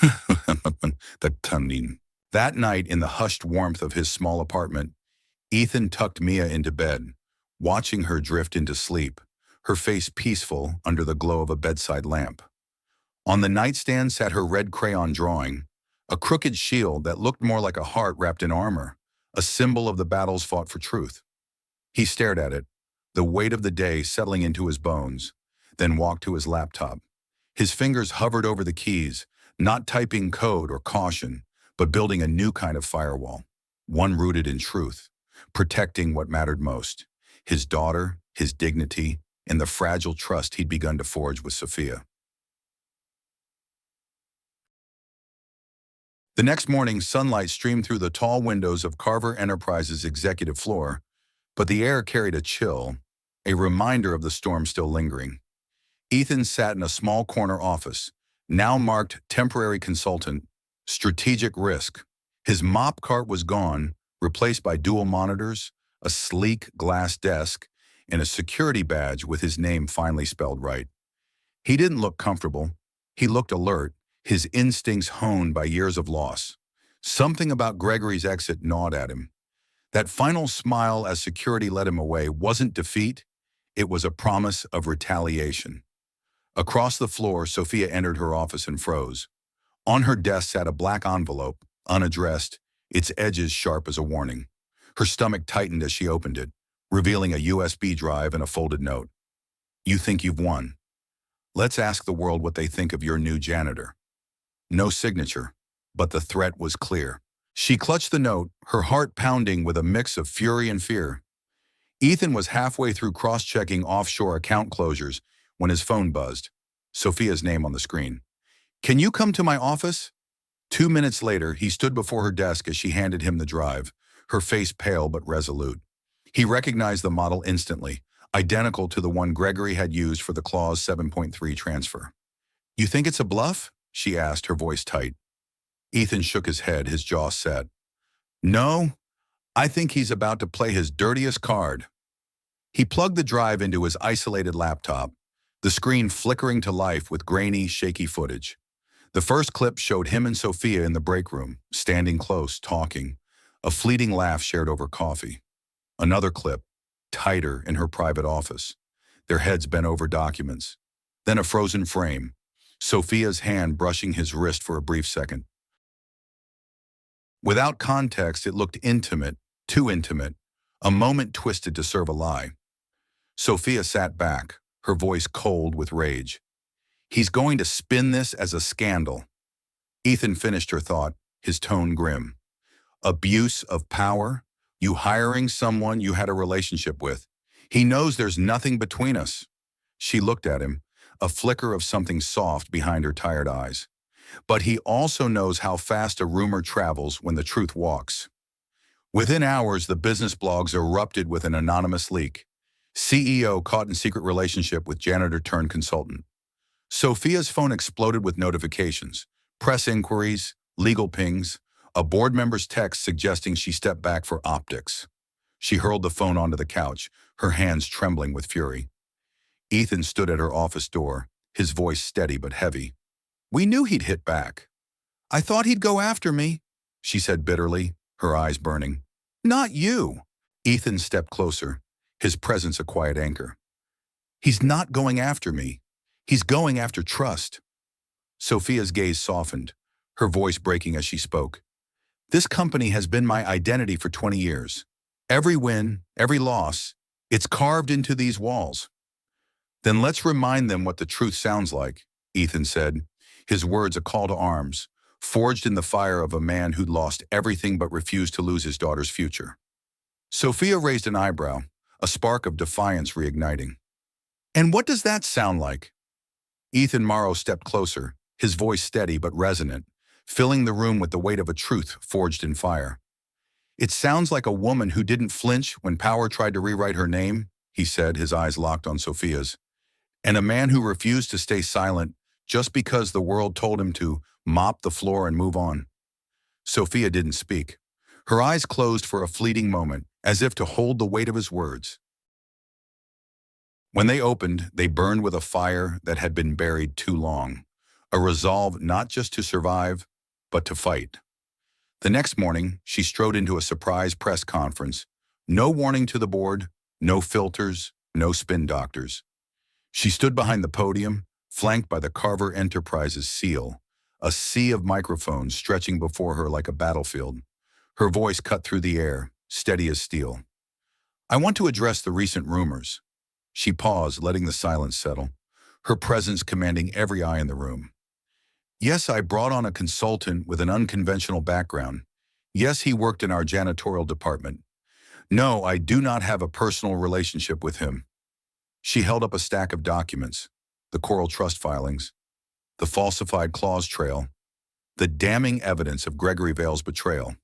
The tunning. That night, in the hushed warmth of his small apartment, Ethan tucked Mia into bed, watching her drift into sleep, her face peaceful under the glow of a bedside lamp. On the nightstand sat her red crayon drawing, a crooked shield that looked more like a heart wrapped in armor, a symbol of the battles fought for truth. He stared at it, the weight of the day settling into his bones, then walked to his laptop. His fingers hovered over the keys, not typing code or caution, but building a new kind of firewall, one rooted in truth, protecting what mattered most, his daughter, his dignity, and the fragile trust he'd begun to forge with Sophia. The next morning, sunlight streamed through the tall windows of Carver Enterprises' executive floor, but the air carried a chill, a reminder of the storm still lingering. Ethan sat in a small corner office, now marked temporary consultant, strategic risk. His mop cart was gone, replaced by dual monitors, a sleek glass desk, and a security badge with his name finally spelled right. He didn't look comfortable. He looked alert, his instincts honed by years of loss. Something about Gregory's exit gnawed at him. That final smile as security led him away wasn't defeat, it was a promise of retaliation. Across the floor, Sophia entered her office and froze. On her desk sat a black envelope, unaddressed, its edges sharp as a warning. Her stomach tightened as she opened it, revealing a USB drive and a folded note. "You think you've won. Let's ask the world what they think of your new janitor." No signature, but the threat was clear. She clutched the note, her heart pounding with a mix of fury and fear. Ethan was halfway through cross-checking offshore account closures when his phone buzzed. Sophia's name on the screen. "Can you come to my office?" 2 minutes later, he stood before her desk as she handed him the drive, her face pale but resolute. He recognized the model instantly, identical to the one Gregory had used for the Clause 7.3 transfer. "You think it's a bluff?" she asked, her voice tight. Ethan shook his head, his jaw set. "No, I think he's about to play his dirtiest card." He plugged the drive into his isolated laptop, the screen flickering to life with grainy, shaky footage. The first clip showed him and Sophia in the break room, standing close, talking, a fleeting laugh shared over coffee. Another clip, tighter, in her private office, their heads bent over documents. Then a frozen frame, Sophia's hand brushing his wrist for a brief second. Without context, it looked intimate, too intimate, a moment twisted to serve a lie. Sophia sat back, her voice cold with rage. "He's going to spin this as a scandal." Ethan finished her thought, his tone grim. "Abuse of power? You hiring someone you had a relationship with? He knows there's nothing between us." She looked at him, a flicker of something soft behind her tired eyes. "But he also knows how fast a rumor travels when the truth walks." Within hours, the business blogs erupted with an anonymous leak. CEO caught in secret relationship with janitor turned consultant. Sophia's phone exploded with notifications, press inquiries, legal pings, a board member's text suggesting she step back for optics. She hurled the phone onto the couch, her hands trembling with fury. Ethan stood at her office door, his voice steady but heavy. "We knew he'd hit back." "I thought he'd go after me," she said bitterly, her eyes burning. "Not you." Ethan stepped closer, his presence a quiet anchor. "He's not going after me. He's going after trust." Sophia's gaze softened, her voice breaking as she spoke. "This company has been my identity for 20 years. Every win, every loss, it's carved into these walls." "Then let's remind them what the truth sounds like," Ethan said, his words a call to arms, forged in the fire of a man who'd lost everything but refused to lose his daughter's future. Sophia raised an eyebrow, a spark of defiance reigniting. "And what does that sound like?" Ethan Morrow stepped closer, his voice steady but resonant, filling the room with the weight of a truth forged in fire. "It sounds like a woman who didn't flinch when power tried to rewrite her name," he said, his eyes locked on Sophia's, "and a man who refused to stay silent just because the world told him to mop the floor and move on." Sophia didn't speak. Her eyes closed for a fleeting moment, as if to hold the weight of his words. When they opened, they burned with a fire that had been buried too long, a resolve not just to survive, but to fight. The next morning, she strode into a surprise press conference. No warning to the board, no filters, no spin doctors. She stood behind the podium, flanked by the Carver Enterprises seal, a sea of microphones stretching before her like a battlefield. Her voice cut through the air, steady as steel. I want to address the recent rumors. She paused, letting the silence settle, her presence commanding every eye in the room. Yes, I brought on a consultant with an unconventional background. Yes, he worked in our janitorial department. No, I do not have a personal relationship with him. She held up a stack of documents, the Coral Trust filings, the falsified clause trail, the damning evidence of Gregory Vale's betrayal.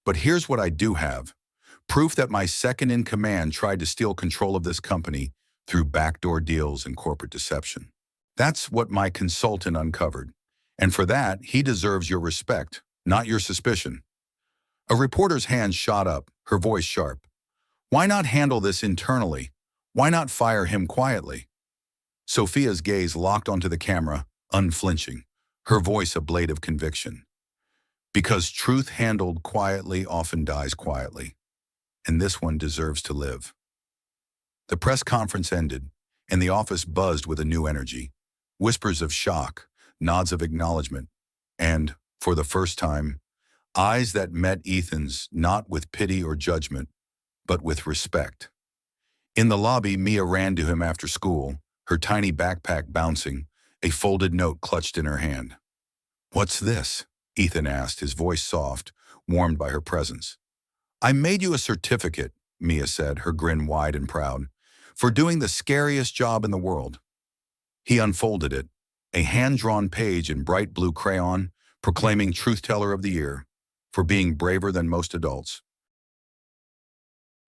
But here's what I do have. Proof that my second-in-command tried to steal control of this company through backdoor deals and corporate deception. That's what my consultant uncovered. And for that, he deserves your respect, not your suspicion. A reporter's hand shot up, her voice sharp. Why not handle this internally? Why not fire him quietly? Sophia's gaze locked onto the camera, unflinching, her voice a blade of conviction. Because truth handled quietly often dies quietly, and this one deserves to live. The press conference ended, and the office buzzed with a new energy. Whispers of shock, nods of acknowledgement, and, for the first time, eyes that met Ethan's not with pity or judgment, but with respect. In the lobby, Mia ran to him after school, her tiny backpack bouncing, a folded note clutched in her hand. "What's this?" Ethan asked, his voice soft, warmed by her presence. "I made you a certificate," Mia said, her grin wide and proud, "for doing the scariest job in the world." He unfolded it, a hand-drawn page in bright blue crayon, proclaiming Truth Teller of the Year, for being braver than most adults.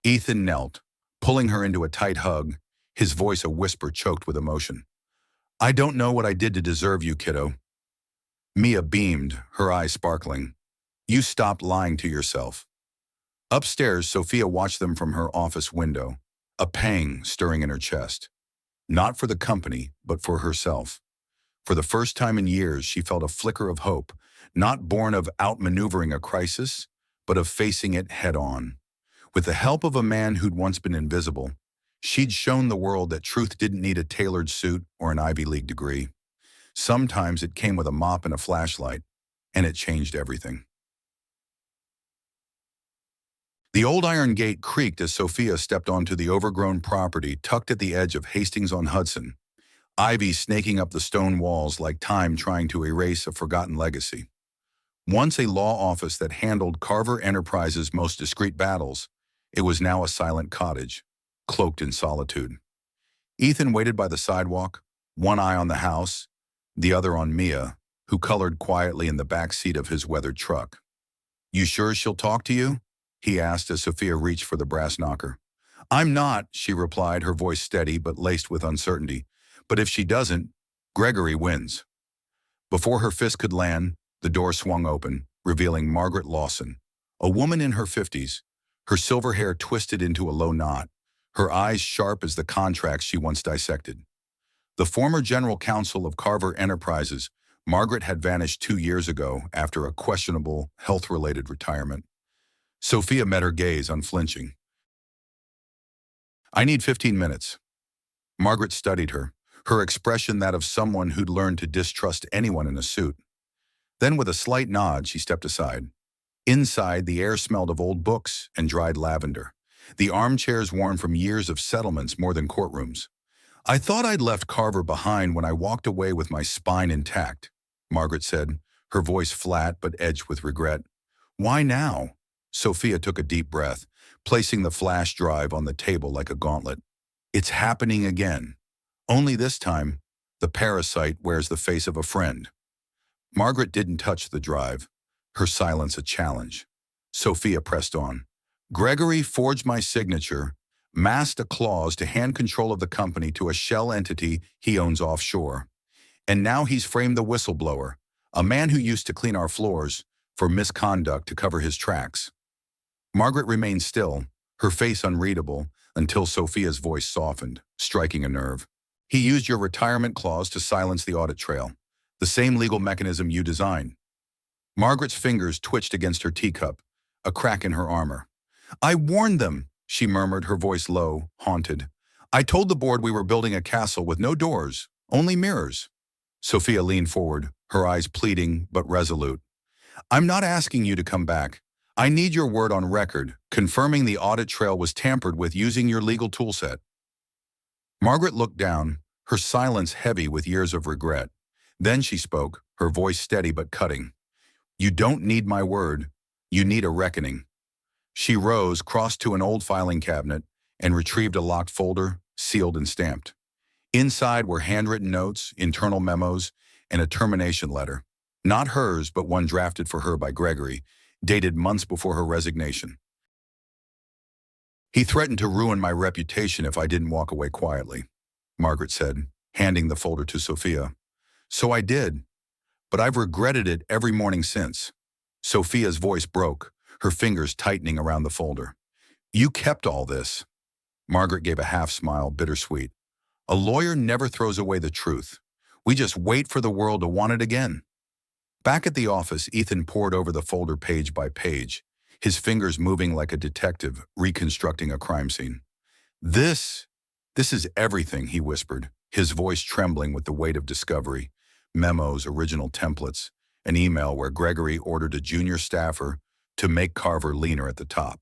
Ethan knelt, pulling her into a tight hug, his voice a whisper choked with emotion. "I don't know what I did to deserve you, kiddo." Mia beamed, her eyes sparkling. "You stopped lying to yourself." Upstairs, Sophia watched them from her office window, a pang stirring in her chest. Not for the company, but for herself. For the first time in years, she felt a flicker of hope, not born of outmaneuvering a crisis, but of facing it head-on. With the help of a man who'd once been invisible, she'd shown the world that truth didn't need a tailored suit or an Ivy League degree. Sometimes it came with a mop and a flashlight, and it changed everything. The old iron gate creaked as Sophia stepped onto the overgrown property tucked at the edge of Hastings-on-Hudson, ivy snaking up the stone walls like time trying to erase a forgotten legacy. Once a law office that handled Carver Enterprises' most discreet battles, it was now a silent cottage, cloaked in solitude. Ethan waited by the sidewalk, one eye on the house, the other on Mia, who colored quietly in the back seat of his weathered truck. "You sure she'll talk to you?" he asked as Sophia reached for the brass knocker. "I'm not," she replied, her voice steady but laced with uncertainty. "But if she doesn't, Gregory wins." Before her fist could land, the door swung open, revealing Margaret Lawson, a woman in her 50s, her silver hair twisted into a low knot, her eyes sharp as the contracts she once dissected. The former general counsel of Carver Enterprises, Margaret had vanished 2 years ago after a questionable, health-related retirement. Sophia met her gaze, unflinching. "I need 15 minutes. Margaret studied her, her expression that of someone who'd learned to distrust anyone in a suit. Then with a slight nod, she stepped aside. Inside, the air smelled of old books and dried lavender, the armchairs worn from years of settlements more than courtrooms. "I thought I'd left Carver behind when I walked away with my spine intact," Margaret said, her voice flat but edged with regret. "Why now?" Sophia took a deep breath, placing the flash drive on the table like a gauntlet. "It's happening again. Only this time, the parasite wears the face of a friend." Margaret didn't touch the drive, her silence a challenge. Sophia pressed on. "Gregory forged my signature, masked a clause to hand control of the company to a shell entity he owns offshore. And now he's framed the whistleblower, a man who used to clean our floors, for misconduct to cover his tracks." Margaret remained still, her face unreadable, until Sophia's voice softened, striking a nerve. "He used your retirement clause to silence the audit trail. The same legal mechanism you designed. Margaret's fingers twitched against her teacup, a crack in her armor. I warned them, she murmured, her voice low, haunted. I told the board we were building a castle with no doors, only mirrors. Sophia leaned forward, her eyes pleading but resolute. I'm not asking you to come back. I need your word on record, confirming the audit trail was tampered with using your legal toolset. Margaret looked down, her silence heavy with years of regret. Then she spoke, her voice steady but cutting. You don't need my word. You need a reckoning. She rose, crossed to an old filing cabinet, and retrieved a locked folder, sealed and stamped. Inside were handwritten notes, internal memos, and a termination letter. Not hers, but one drafted for her by Gregory, dated months before her resignation. He threatened to ruin my reputation if I didn't walk away quietly, Margaret said, handing the folder to Sophia. So I did, but I've regretted it every morning since. Sophia's voice broke, her fingers tightening around the folder. You kept all this. Margaret gave a half smile, bittersweet. A lawyer never throws away the truth. We just wait for the world to want it again. Back at the office, Ethan pored over the folder page by page, his fingers moving like a detective reconstructing a crime scene. This is everything, he whispered, his voice trembling with the weight of discovery. Memos, original templates, an email where Gregory ordered a junior staffer to make Carver leaner at the top.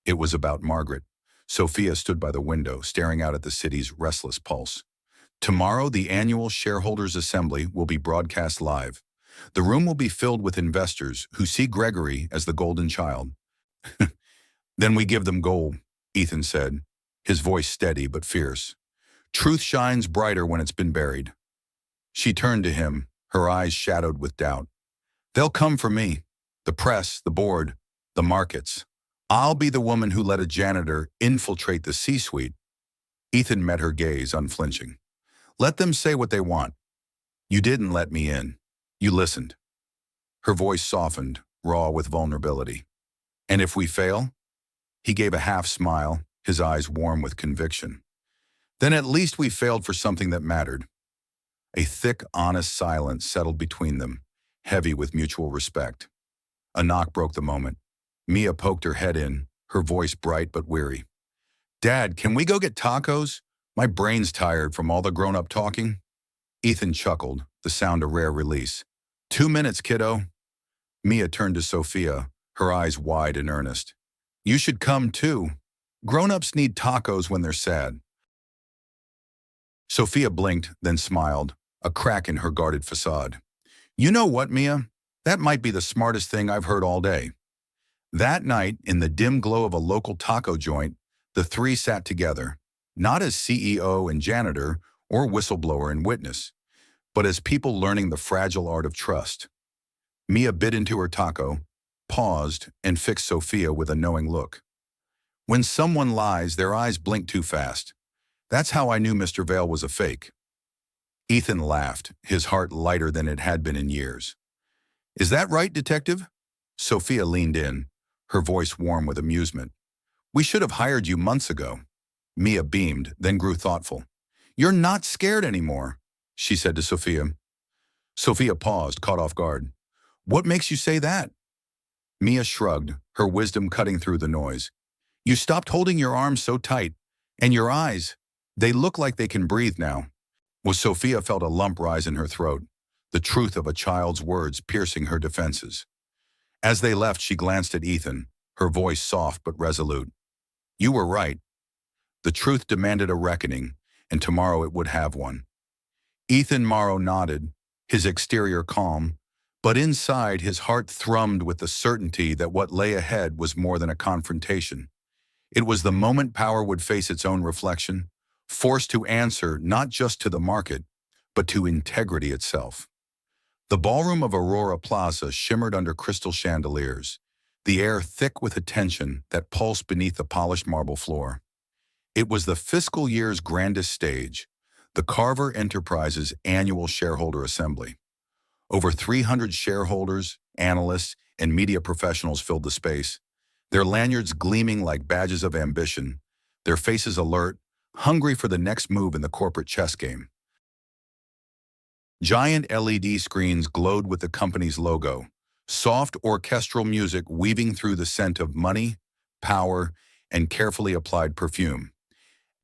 It was about Margaret. Sophia stood by the window, staring out at the city's restless pulse. Tomorrow, the annual shareholders' assembly will be broadcast live. The room will be filled with investors who see Gregory as the golden child. Then we give them gold, Ethan said, his voice steady but fierce. Truth shines brighter when it's been buried. She turned to him, her eyes shadowed with doubt. They'll come for me. The press, the board, the markets. I'll be the woman who let a janitor infiltrate the C-suite. Ethan met her gaze, unflinching. Let them say what they want. You didn't let me in. You listened. Her voice softened, raw with vulnerability. And if we fail? He gave a half smile, his eyes warm with conviction. Then at least we failed for something that mattered. A thick, honest silence settled between them, heavy with mutual respect. A knock broke the moment. Mia poked her head in, her voice bright but weary. Dad, can we go get tacos? My brain's tired from all the grown-up talking. Ethan chuckled, the sound a rare release. 2 minutes, kiddo. Mia turned to Sophia, her eyes wide and earnest. You should come too. Grown-ups need tacos when they're sad. Sophia blinked, then smiled, a crack in her guarded facade. You know what, Mia? That might be the smartest thing I've heard all day. That night, in the dim glow of a local taco joint, the three sat together, not as CEO and janitor or whistleblower and witness, but as people learning the fragile art of trust. Mia bit into her taco, paused, and fixed Sophia with a knowing look. When someone lies, their eyes blink too fast. That's how I knew Mr. Vale was a fake. Ethan laughed, his heart lighter than it had been in years. Is that right, detective? Sophia leaned in, her voice warm with amusement. We should have hired you months ago. Mia beamed, then grew thoughtful. You're not scared anymore, she said to Sophia. Sophia paused, caught off guard. What makes you say that? Mia shrugged, her wisdom cutting through the noise. You stopped holding your arms so tight, and your eyes, they look like they can breathe now. Sophia felt a lump rise in her throat, the truth of a child's words piercing her defenses. As they left, she glanced at Ethan, her voice soft but resolute. You were right. The truth demanded a reckoning, and tomorrow it would have one. Ethan Morrow nodded, his exterior calm, but inside his heart thrummed with the certainty that what lay ahead was more than a confrontation. It was the moment power would face its own reflection, forced to answer not just to the market, but to integrity itself. The ballroom of Aurora Plaza shimmered under crystal chandeliers, the air thick with a tension that pulsed beneath the polished marble floor. It was the fiscal year's grandest stage, the Carver Enterprises annual shareholder assembly. Over 300 shareholders, analysts, and media professionals filled the space, their lanyards gleaming like badges of ambition, their faces alert, hungry for the next move in the corporate chess game. Giant LED screens glowed with the company's logo, soft orchestral music weaving through the scent of money, power, and carefully applied perfume.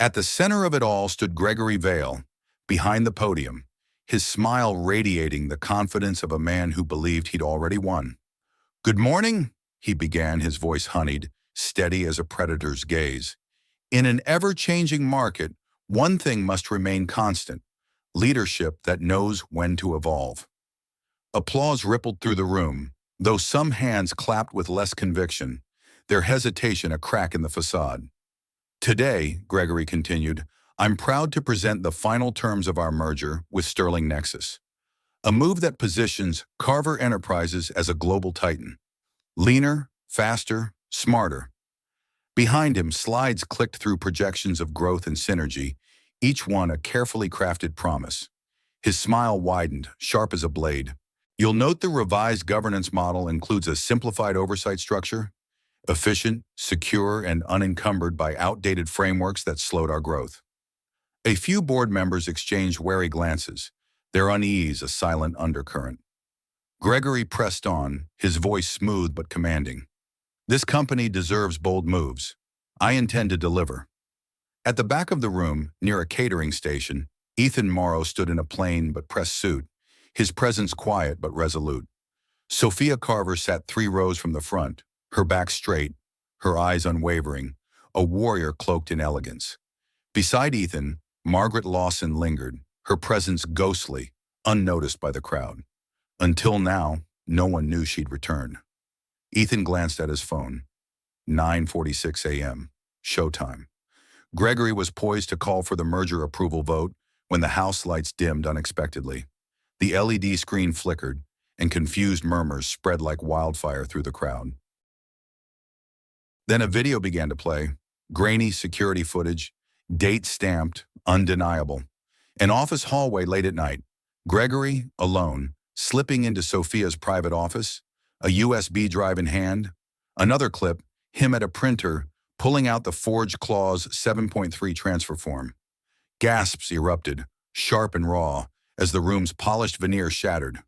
At the center of it all stood Gregory Vale, behind the podium, his smile radiating the confidence of a man who believed he'd already won. "Good morning," he began, his voice honeyed, steady as a predator's gaze. "In an ever-changing market, one thing must remain constant: leadership that knows when to evolve." Applause rippled through the room, though some hands clapped with less conviction, their hesitation a crack in the facade. "Today," Gregory continued, "I'm proud to present the final terms of our merger with Sterling Nexus, a move that positions Carver Enterprises as a global titan. Leaner, faster, smarter." Behind him, slides clicked through projections of growth and synergy, each one a carefully crafted promise. His smile widened, sharp as a blade. "You'll note the revised governance model includes a simplified oversight structure, efficient, secure, and unencumbered by outdated frameworks that slowed our growth." A few board members exchanged wary glances, their unease a silent undercurrent. Gregory pressed on, his voice smooth but commanding. "This company deserves bold moves. I intend to deliver." At the back of the room, near a catering station, Ethan Morrow stood in a plain but pressed suit, his presence quiet but resolute. Sophia Carver sat 3 rows from the front, her back straight, her eyes unwavering, a warrior cloaked in elegance. Beside Ethan, Margaret Lawson lingered, her presence ghostly, unnoticed by the crowd. Until now, no one knew she'd return. Ethan glanced at his phone. 9:46 a.m. Showtime. Gregory was poised to call for the merger approval vote when the house lights dimmed unexpectedly. The LED screen flickered, and confused murmurs spread like wildfire through the crowd. Then a video began to play, grainy security footage, date stamped, undeniable. An office hallway late at night. Gregory, alone, slipping into Sophia's private office, a USB drive in hand. Another clip, him at a printer, pulling out the forged clause 7.3 transfer form. Gasps erupted, sharp and raw, as the room's polished veneer shattered.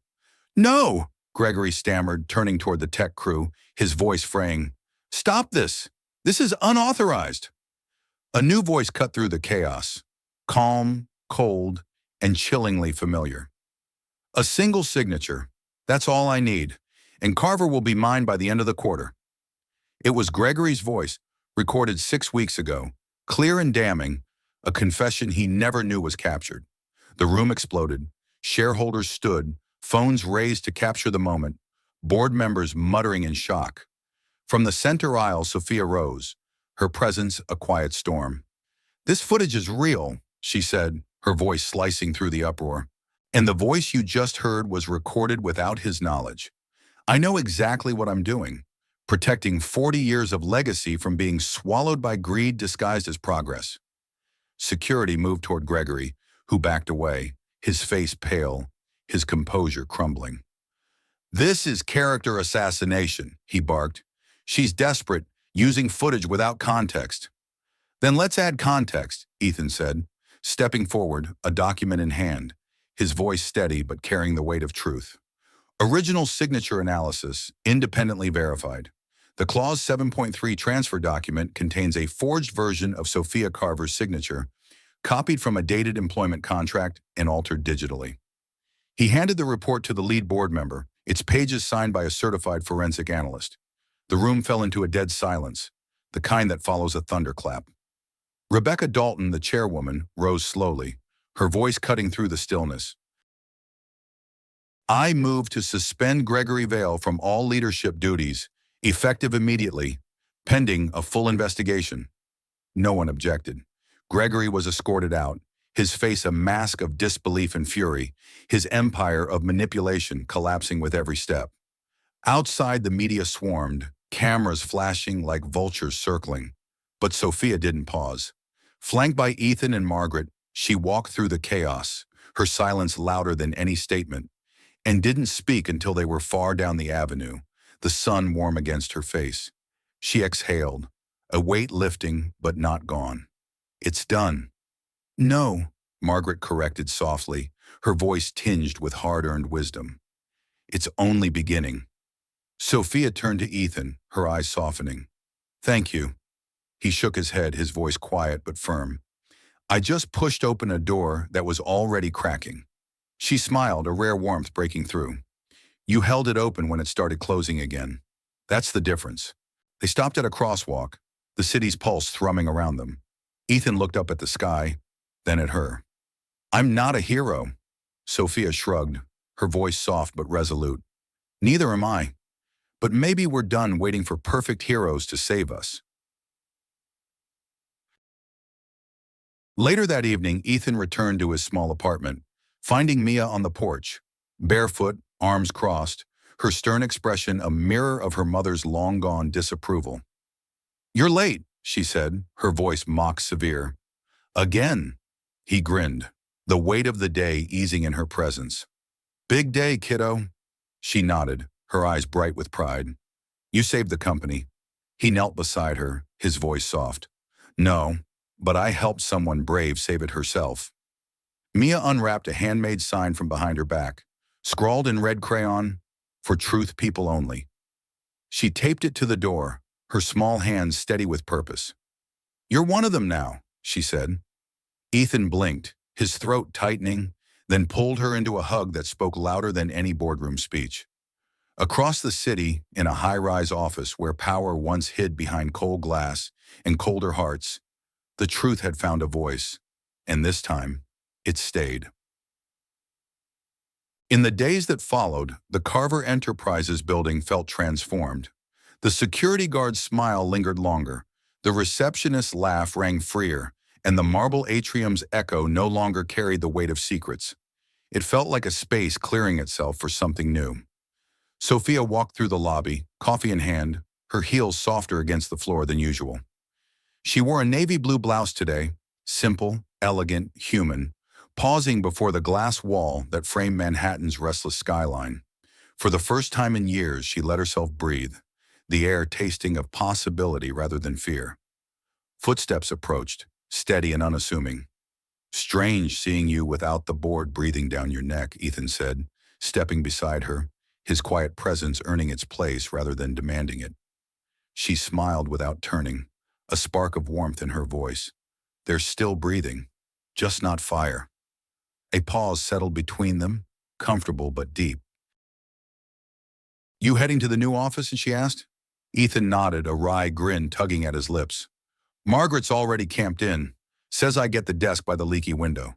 "No!" Gregory stammered, turning toward the tech crew, his voice fraying. "Stop this! This is unauthorized!" A new voice cut through the chaos, calm, cold, and chillingly familiar. "A single signature. That's all I need, and Carver will be mine by the end of the quarter." It was Gregory's voice, recorded 6 weeks ago, clear and damning, a confession he never knew was captured. The room exploded. Shareholders stood, phones raised to capture the moment, board members muttering in shock. From the center aisle, Sophia rose, her presence a quiet storm. "This footage is real," she said, her voice slicing through the uproar. "And the voice you just heard was recorded without his knowledge. I know exactly what I'm doing, protecting 40 years of legacy from being swallowed by greed disguised as progress." Security moved toward Gregory, who backed away, his face pale, his composure crumbling. "This is character assassination," he barked. "She's desperate, using footage without context." "Then let's add context," Ethan said, stepping forward, a document in hand, his voice steady but carrying the weight of truth. "Original signature analysis, independently verified. The Clause 7.3 transfer document contains a forged version of Sophia Carver's signature, copied from a dated employment contract and altered digitally." He handed the report to the lead board member, its pages signed by a certified forensic analyst. The room fell into a dead silence, the kind that follows a thunderclap. Rebecca Dalton, the chairwoman, rose slowly, her voice cutting through the stillness. "I move to suspend Gregory Vale from all leadership duties, effective immediately, pending a full investigation." No one objected. Gregory was escorted out, his face a mask of disbelief and fury, his empire of manipulation collapsing with every step. Outside, the media swarmed, cameras flashing like vultures circling. But Sophia didn't pause. Flanked by Ethan and Margaret, she walked through the chaos, her silence louder than any statement, and didn't speak until they were far down the avenue, the sun warm against her face. She exhaled, a weight lifting but not gone. "It's done." "No," Margaret corrected softly, her voice tinged with hard-earned wisdom. It's only beginning. Sophia turned to Ethan, her eyes softening. Thank you. He shook his head, his voice quiet but firm. I just pushed open a door that was already cracking. She smiled, a rare warmth breaking through. You held it open when it started closing again. That's the difference. They stopped at a crosswalk, the city's pulse thrumming around them. Ethan looked up at the sky, then at her. I'm not a hero. Sophia shrugged, her voice soft but resolute. Neither am I. But maybe we're done waiting for perfect heroes to save us. Later that evening, Ethan returned to his small apartment, finding Mia on the porch, barefoot, arms crossed, her stern expression a mirror of her mother's long-gone disapproval. You're late, she said, her voice mock severe. Again, he grinned, the weight of the day easing in her presence. Big day, kiddo. She nodded, her eyes bright with pride. You saved the company. He knelt beside her, his voice soft. No, but I helped someone brave save it herself. Mia unwrapped a handmade sign from behind her back, scrawled in red crayon, for truth people only. She taped it to the door, her small hands steady with purpose. You're one of them now, she said. Ethan blinked, his throat tightening, then pulled her into a hug that spoke louder than any boardroom speech. Across the city, in a high-rise office where power once hid behind cold glass and colder hearts, the truth had found a voice, and this time, it stayed. In the days that followed, the Carver Enterprises building felt transformed. The security guard's smile lingered longer, the receptionist's laugh rang freer, and the marble atrium's echo no longer carried the weight of secrets. It felt like a space clearing itself for something new. Sophia walked through the lobby, coffee in hand, her heels softer against the floor than usual. She wore a navy blue blouse today, simple, elegant, human, pausing before the glass wall that framed Manhattan's restless skyline. For the first time in years, she let herself breathe, the air tasting of possibility rather than fear. Footsteps approached, steady and unassuming. Strange seeing you without the board breathing down your neck, Ethan said, stepping beside her, his quiet presence earning its place rather than demanding it. She smiled without turning, a spark of warmth in her voice. They're still breathing, just not fire. A pause settled between them, comfortable but deep. You heading to the new office? She asked. Ethan nodded, a wry grin tugging at his lips. Margaret's already camped in. Says I get the desk by the leaky window.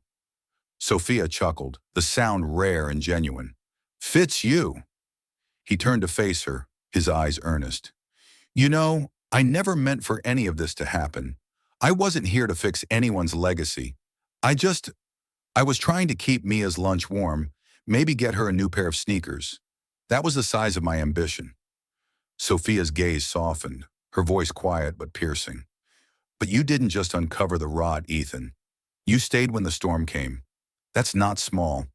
Sophia chuckled, the sound rare and genuine. Fits you. He turned to face her, his eyes earnest. You know, I never meant for any of this to happen. I wasn't here to fix anyone's legacy. I was trying to keep Mia's lunch warm, maybe get her a new pair of sneakers. That was the size of my ambition. Sophia's gaze softened, her voice quiet but piercing. But you didn't just uncover the rot, Ethan. You stayed when the storm came. That's not small.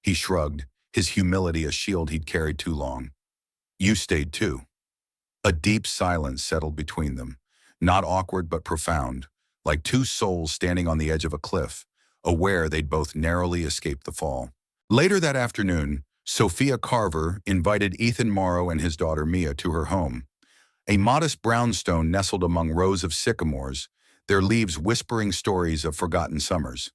He shrugged, his humility a shield he'd carried too long. You stayed too. A deep silence settled between them, not awkward but profound, like two souls standing on the edge of a cliff, aware they'd both narrowly escaped the fall. Later that afternoon, Sophia Carver invited Ethan Morrow and his daughter Mia to her home. A modest brownstone nestled among rows of sycamores, their leaves whispering stories of forgotten summers.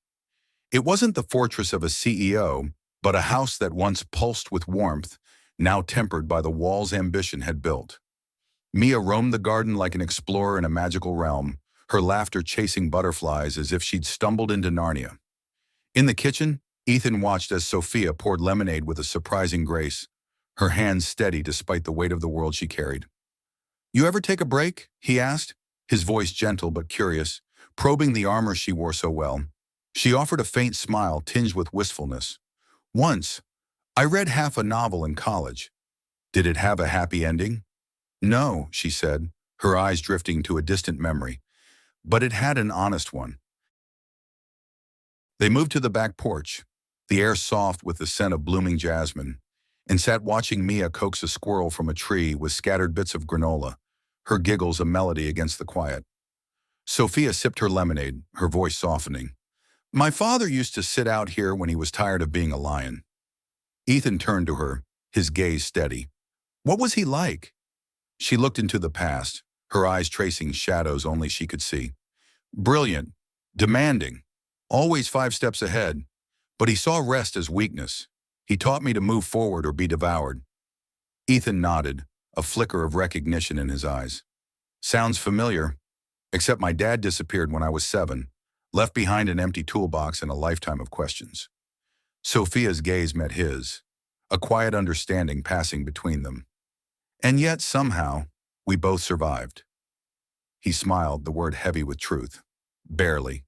It wasn't the fortress of a CEO, but a house that once pulsed with warmth, now tempered by the walls ambition had built. Mia roamed the garden like an explorer in a magical realm, her laughter chasing butterflies as if she'd stumbled into Narnia. In the kitchen, Ethan watched as Sophia poured lemonade with a surprising grace, her hands steady despite the weight of the world she carried. You ever take a break? He asked, his voice gentle but curious, probing the armor she wore so well. She offered a faint smile tinged with wistfulness. Once, I read half a novel in college. Did it have a happy ending? No, she said, her eyes drifting to a distant memory. But it had an honest one. They moved to the back porch, the air soft with the scent of blooming jasmine, and sat watching Mia coax a squirrel from a tree with scattered bits of granola, her giggles a melody against the quiet. Sophia sipped her lemonade, her voice softening. My father used to sit out here when he was tired of being a lion. Ethan turned to her, his gaze steady. What was he like? She looked into the past, her eyes tracing shadows only she could see. Brilliant, demanding, always 5 steps ahead, but he saw rest as weakness. He taught me to move forward or be devoured. Ethan nodded, a flicker of recognition in his eyes. Sounds familiar, except my dad disappeared when I was 7, left behind an empty toolbox and a lifetime of questions. Sophia's gaze met his, a quiet understanding passing between them. And yet, somehow, we both survived. He smiled, the word heavy with truth. Barely.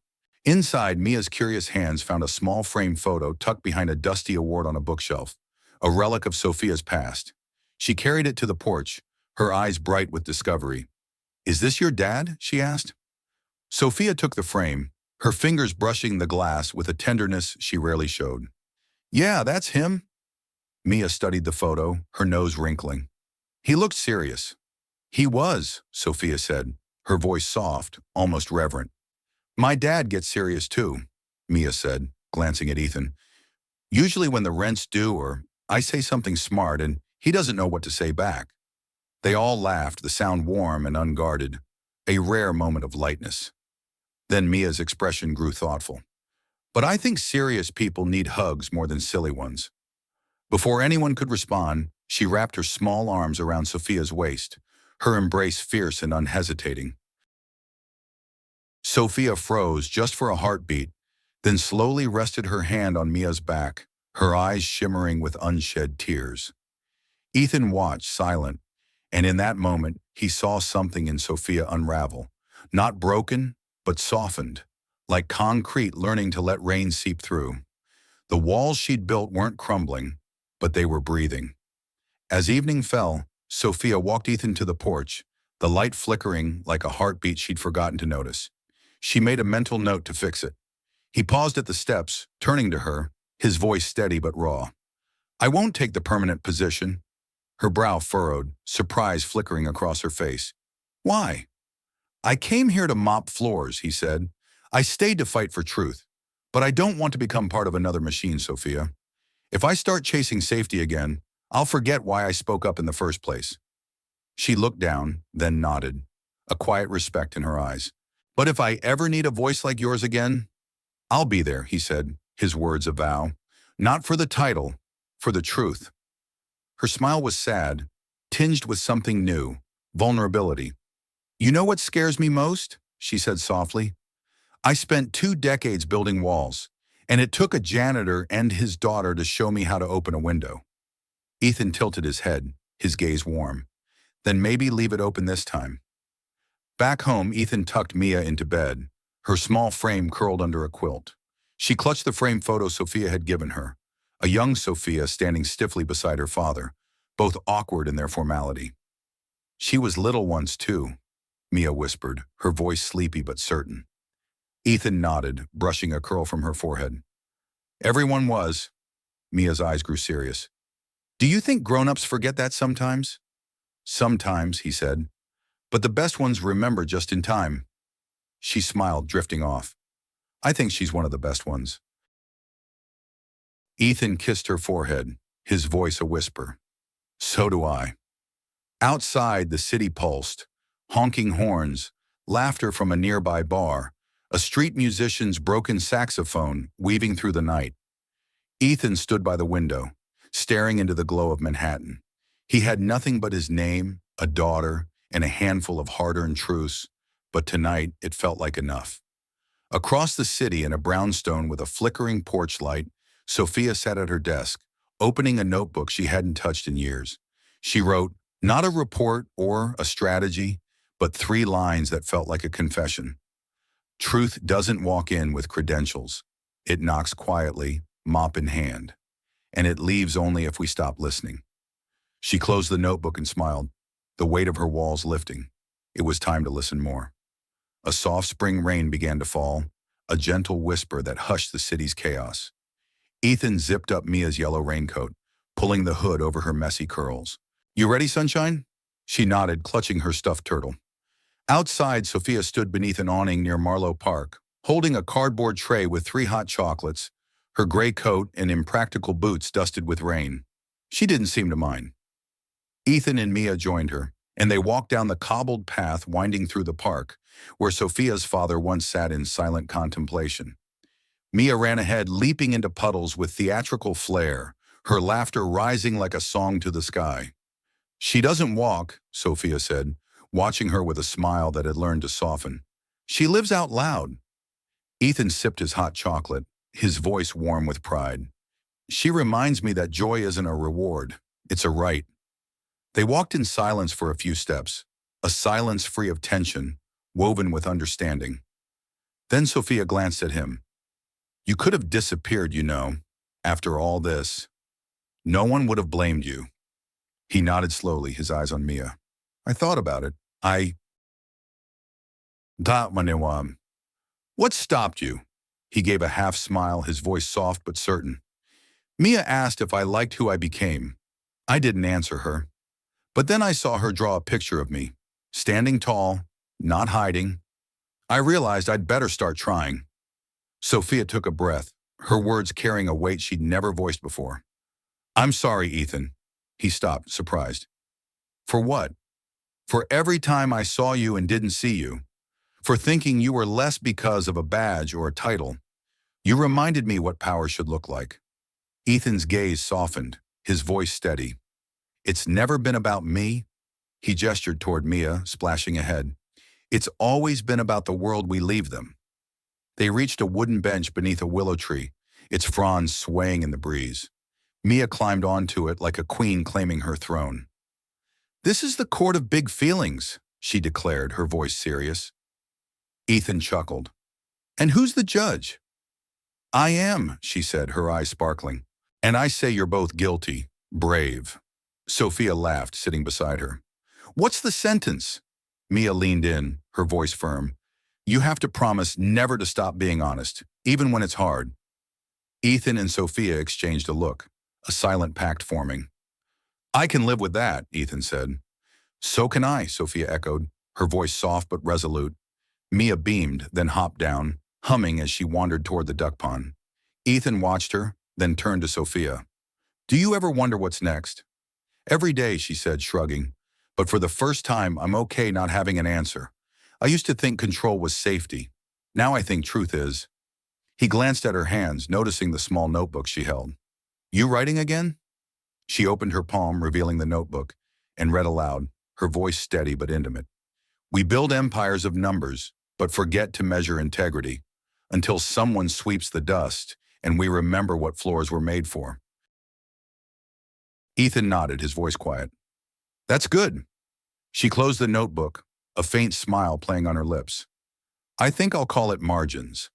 Inside, Mia's curious hands found a small frame photo tucked behind a dusty award on a bookshelf, a relic of Sophia's past. She carried it to the porch, her eyes bright with discovery. Is this your dad? She asked. Sophia took the frame, her fingers brushing the glass with a tenderness she rarely showed. Yeah, that's him. Mia studied the photo, her nose wrinkling. He looked serious. He was, Sophia said, her voice soft, almost reverent. My dad gets serious too, Mia said, glancing at Ethan. Usually when the rent's due or I say something smart and he doesn't know what to say back. They all laughed, the sound warm and unguarded, a rare moment of lightness. Then Mia's expression grew thoughtful. But I think serious people need hugs more than silly ones. Before anyone could respond, she wrapped her small arms around Sophia's waist, her embrace fierce and unhesitating. Sophia froze just for a heartbeat, then slowly rested her hand on Mia's back, her eyes shimmering with unshed tears. Ethan watched, silent, and in that moment, he saw something in Sophia unravel, not broken, but softened, like concrete learning to let rain seep through. The walls she'd built weren't crumbling, but they were breathing. As evening fell, Sophia walked Ethan to the porch, the light flickering like a heartbeat she'd forgotten to notice. She made a mental note to fix it. He paused at the steps, turning to her, his voice steady but raw. I won't take the permanent position. Her brow furrowed, surprise flickering across her face. Why? I came here to mop floors, he said. I stayed to fight for truth. But I don't want to become part of another machine, Sophia. If I start chasing safety again, I'll forget why I spoke up in the first place. She looked down, then nodded, a quiet respect in her eyes. But if I ever need a voice like yours again, I'll be there, he said, his words a vow. Not for the title, for the truth. Her smile was sad, tinged with something new, vulnerability. You know what scares me most? She said softly. I spent 2 decades building walls, and it took a janitor and his daughter to show me how to open a window. Ethan tilted his head, his gaze warm. Then maybe leave it open this time. Back home, Ethan tucked Mia into bed, her small frame curled under a quilt. She clutched the framed photo Sophia had given her, a young Sophia standing stiffly beside her father, both awkward in their formality. She was little once too, Mia whispered, her voice sleepy but certain. Ethan nodded, brushing a curl from her forehead. Everyone was. Mia's eyes grew serious. Do you think grown-ups forget that sometimes? Sometimes, he said. But the best ones remember just in time. She smiled, drifting off. I think she's one of the best ones. Ethan kissed her forehead, his voice a whisper. So do I. Outside, the city pulsed, honking horns, laughter from a nearby bar, a street musician's broken saxophone weaving through the night. Ethan stood by the window, staring into the glow of Manhattan. He had nothing but his name, a daughter, and a handful of hard-earned truths, but tonight it felt like enough. Across the city in a brownstone with a flickering porch light, Sophia sat at her desk, opening a notebook she hadn't touched in years. She wrote, not a report or a strategy, but 3 lines that felt like a confession. Truth doesn't walk in with credentials. It knocks quietly, mop in hand. And it leaves only if we stop listening. She closed the notebook and smiled, the weight of her walls lifting. It was time to listen more. A soft spring rain began to fall, a gentle whisper that hushed the city's chaos. Ethan zipped up Mia's yellow raincoat, pulling the hood over her messy curls. You ready, sunshine? She nodded, clutching her stuffed turtle. Outside, Sophia stood beneath an awning near Marlowe Park, holding a cardboard tray with 3 hot chocolates, her gray coat and impractical boots dusted with rain. She didn't seem to mind. Ethan and Mia joined her, and they walked down the cobbled path winding through the park, where Sophia's father once sat in silent contemplation. Mia ran ahead, leaping into puddles with theatrical flair, her laughter rising like a song to the sky. "She doesn't walk," Sophia said, watching her with a smile that had learned to soften. "She lives out loud." Ethan sipped his hot chocolate, his voice warm with pride. "She reminds me that joy isn't a reward, it's a right." They walked in silence for a few steps, a silence free of tension, woven with understanding. Then Sophia glanced at him. "You could have disappeared, you know, after all this. No one would have blamed you." He nodded slowly, his eyes on Mia. "I thought about it. What stopped you?" He gave a half smile, his voice soft but certain. "Mia asked if I liked who I became. I didn't answer her. But then I saw her draw a picture of me, standing tall, not hiding. I realized I'd better start trying." Sophia took a breath, her words carrying a weight she'd never voiced before. "I'm sorry, Ethan." He stopped, surprised. "For what?" "For every time I saw you and didn't see you. For thinking you were less because of a badge or a title. You reminded me what power should look like." Ethan's gaze softened, his voice steady. "It's never been about me." He gestured toward Mia, splashing ahead. "It's always been about the world we leave them." They reached a wooden bench beneath a willow tree, its fronds swaying in the breeze. Mia climbed onto it like a queen claiming her throne. "This is the court of big feelings," she declared, her voice serious. Ethan chuckled. "And who's the judge?" "I am," she said, her eyes sparkling. "And I say you're both guilty, brave." Sophia laughed, sitting beside her. "What's the sentence?" Mia leaned in, her voice firm. "You have to promise never to stop being honest, even when it's hard." Ethan and Sophia exchanged a look, a silent pact forming. "I can live with that," Ethan said. "So can I," Sophia echoed, her voice soft but resolute. Mia beamed, then hopped down, humming as she wandered toward the duck pond. Ethan watched her, then turned to Sophia. "Do you ever wonder what's next?" "Every day," she said, shrugging. "But for the first time, I'm okay not having an answer. I used to think control was safety. Now I think truth is." He glanced at her hands, noticing the small notebook she held. "You writing again?" She opened her palm, revealing the notebook, and read aloud, her voice steady but intimate. "We build empires of numbers, but forget to measure integrity, until someone sweeps the dust and we remember what floors were made for." Ethan nodded, his voice quiet. "That's good." She closed the notebook, a faint smile playing on her lips. "I think I'll call it Margins."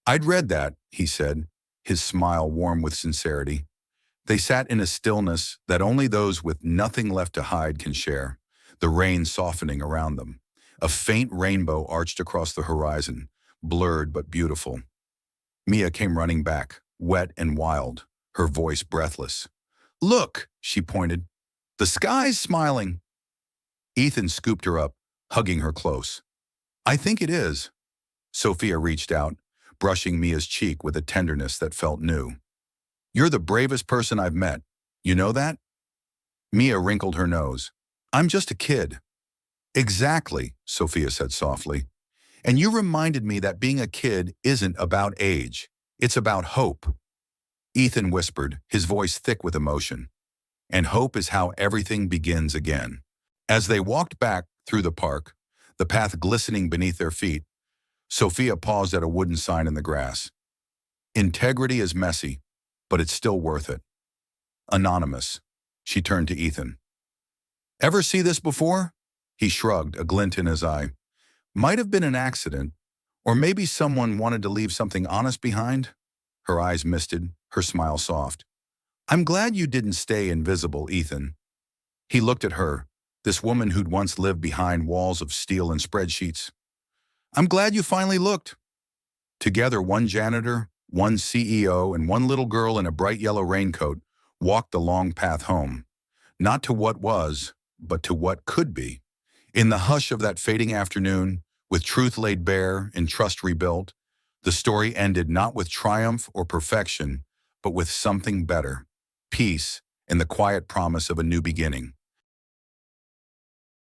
"I'd read that," he said, his smile warm with sincerity. They sat in a stillness that only those with nothing left to hide can share, the rain softening around them. A faint rainbow arched across the horizon, blurred but beautiful. Mia came running back, wet and wild, her voice breathless. "Look," she pointed. "The sky's smiling." Ethan scooped her up, hugging her close. "I think it is." Sophia reached out, brushing Mia's cheek with a tenderness that felt new. "You're the bravest person I've met. You know that?" Mia wrinkled her nose. "I'm just a kid." "Exactly," Sophia said softly. "And you reminded me that being a kid isn't about age. It's about hope." Ethan whispered, his voice thick with emotion. "And hope is how everything begins again." As they walked back through the park, the path glistening beneath their feet, Sophia paused at a wooden sign in the grass. "Integrity is messy, but it's still worth it. Anonymous." She turned to Ethan. "Ever see this before?" He shrugged, a glint in his eye. "Might have been an accident, or maybe someone wanted to leave something honest behind." Her eyes misted, her smile soft. "I'm glad you didn't stay invisible, Ethan." He looked at her, this woman who'd once lived behind walls of steel and spreadsheets. "I'm glad you finally looked." Together, one janitor, one CEO, and one little girl in a bright yellow raincoat walked the long path home, not to what was, but to what could be. In the hush of that fading afternoon, with truth laid bare and trust rebuilt, The story ended not with triumph or perfection, but with something better: peace and the quiet promise of a new beginning.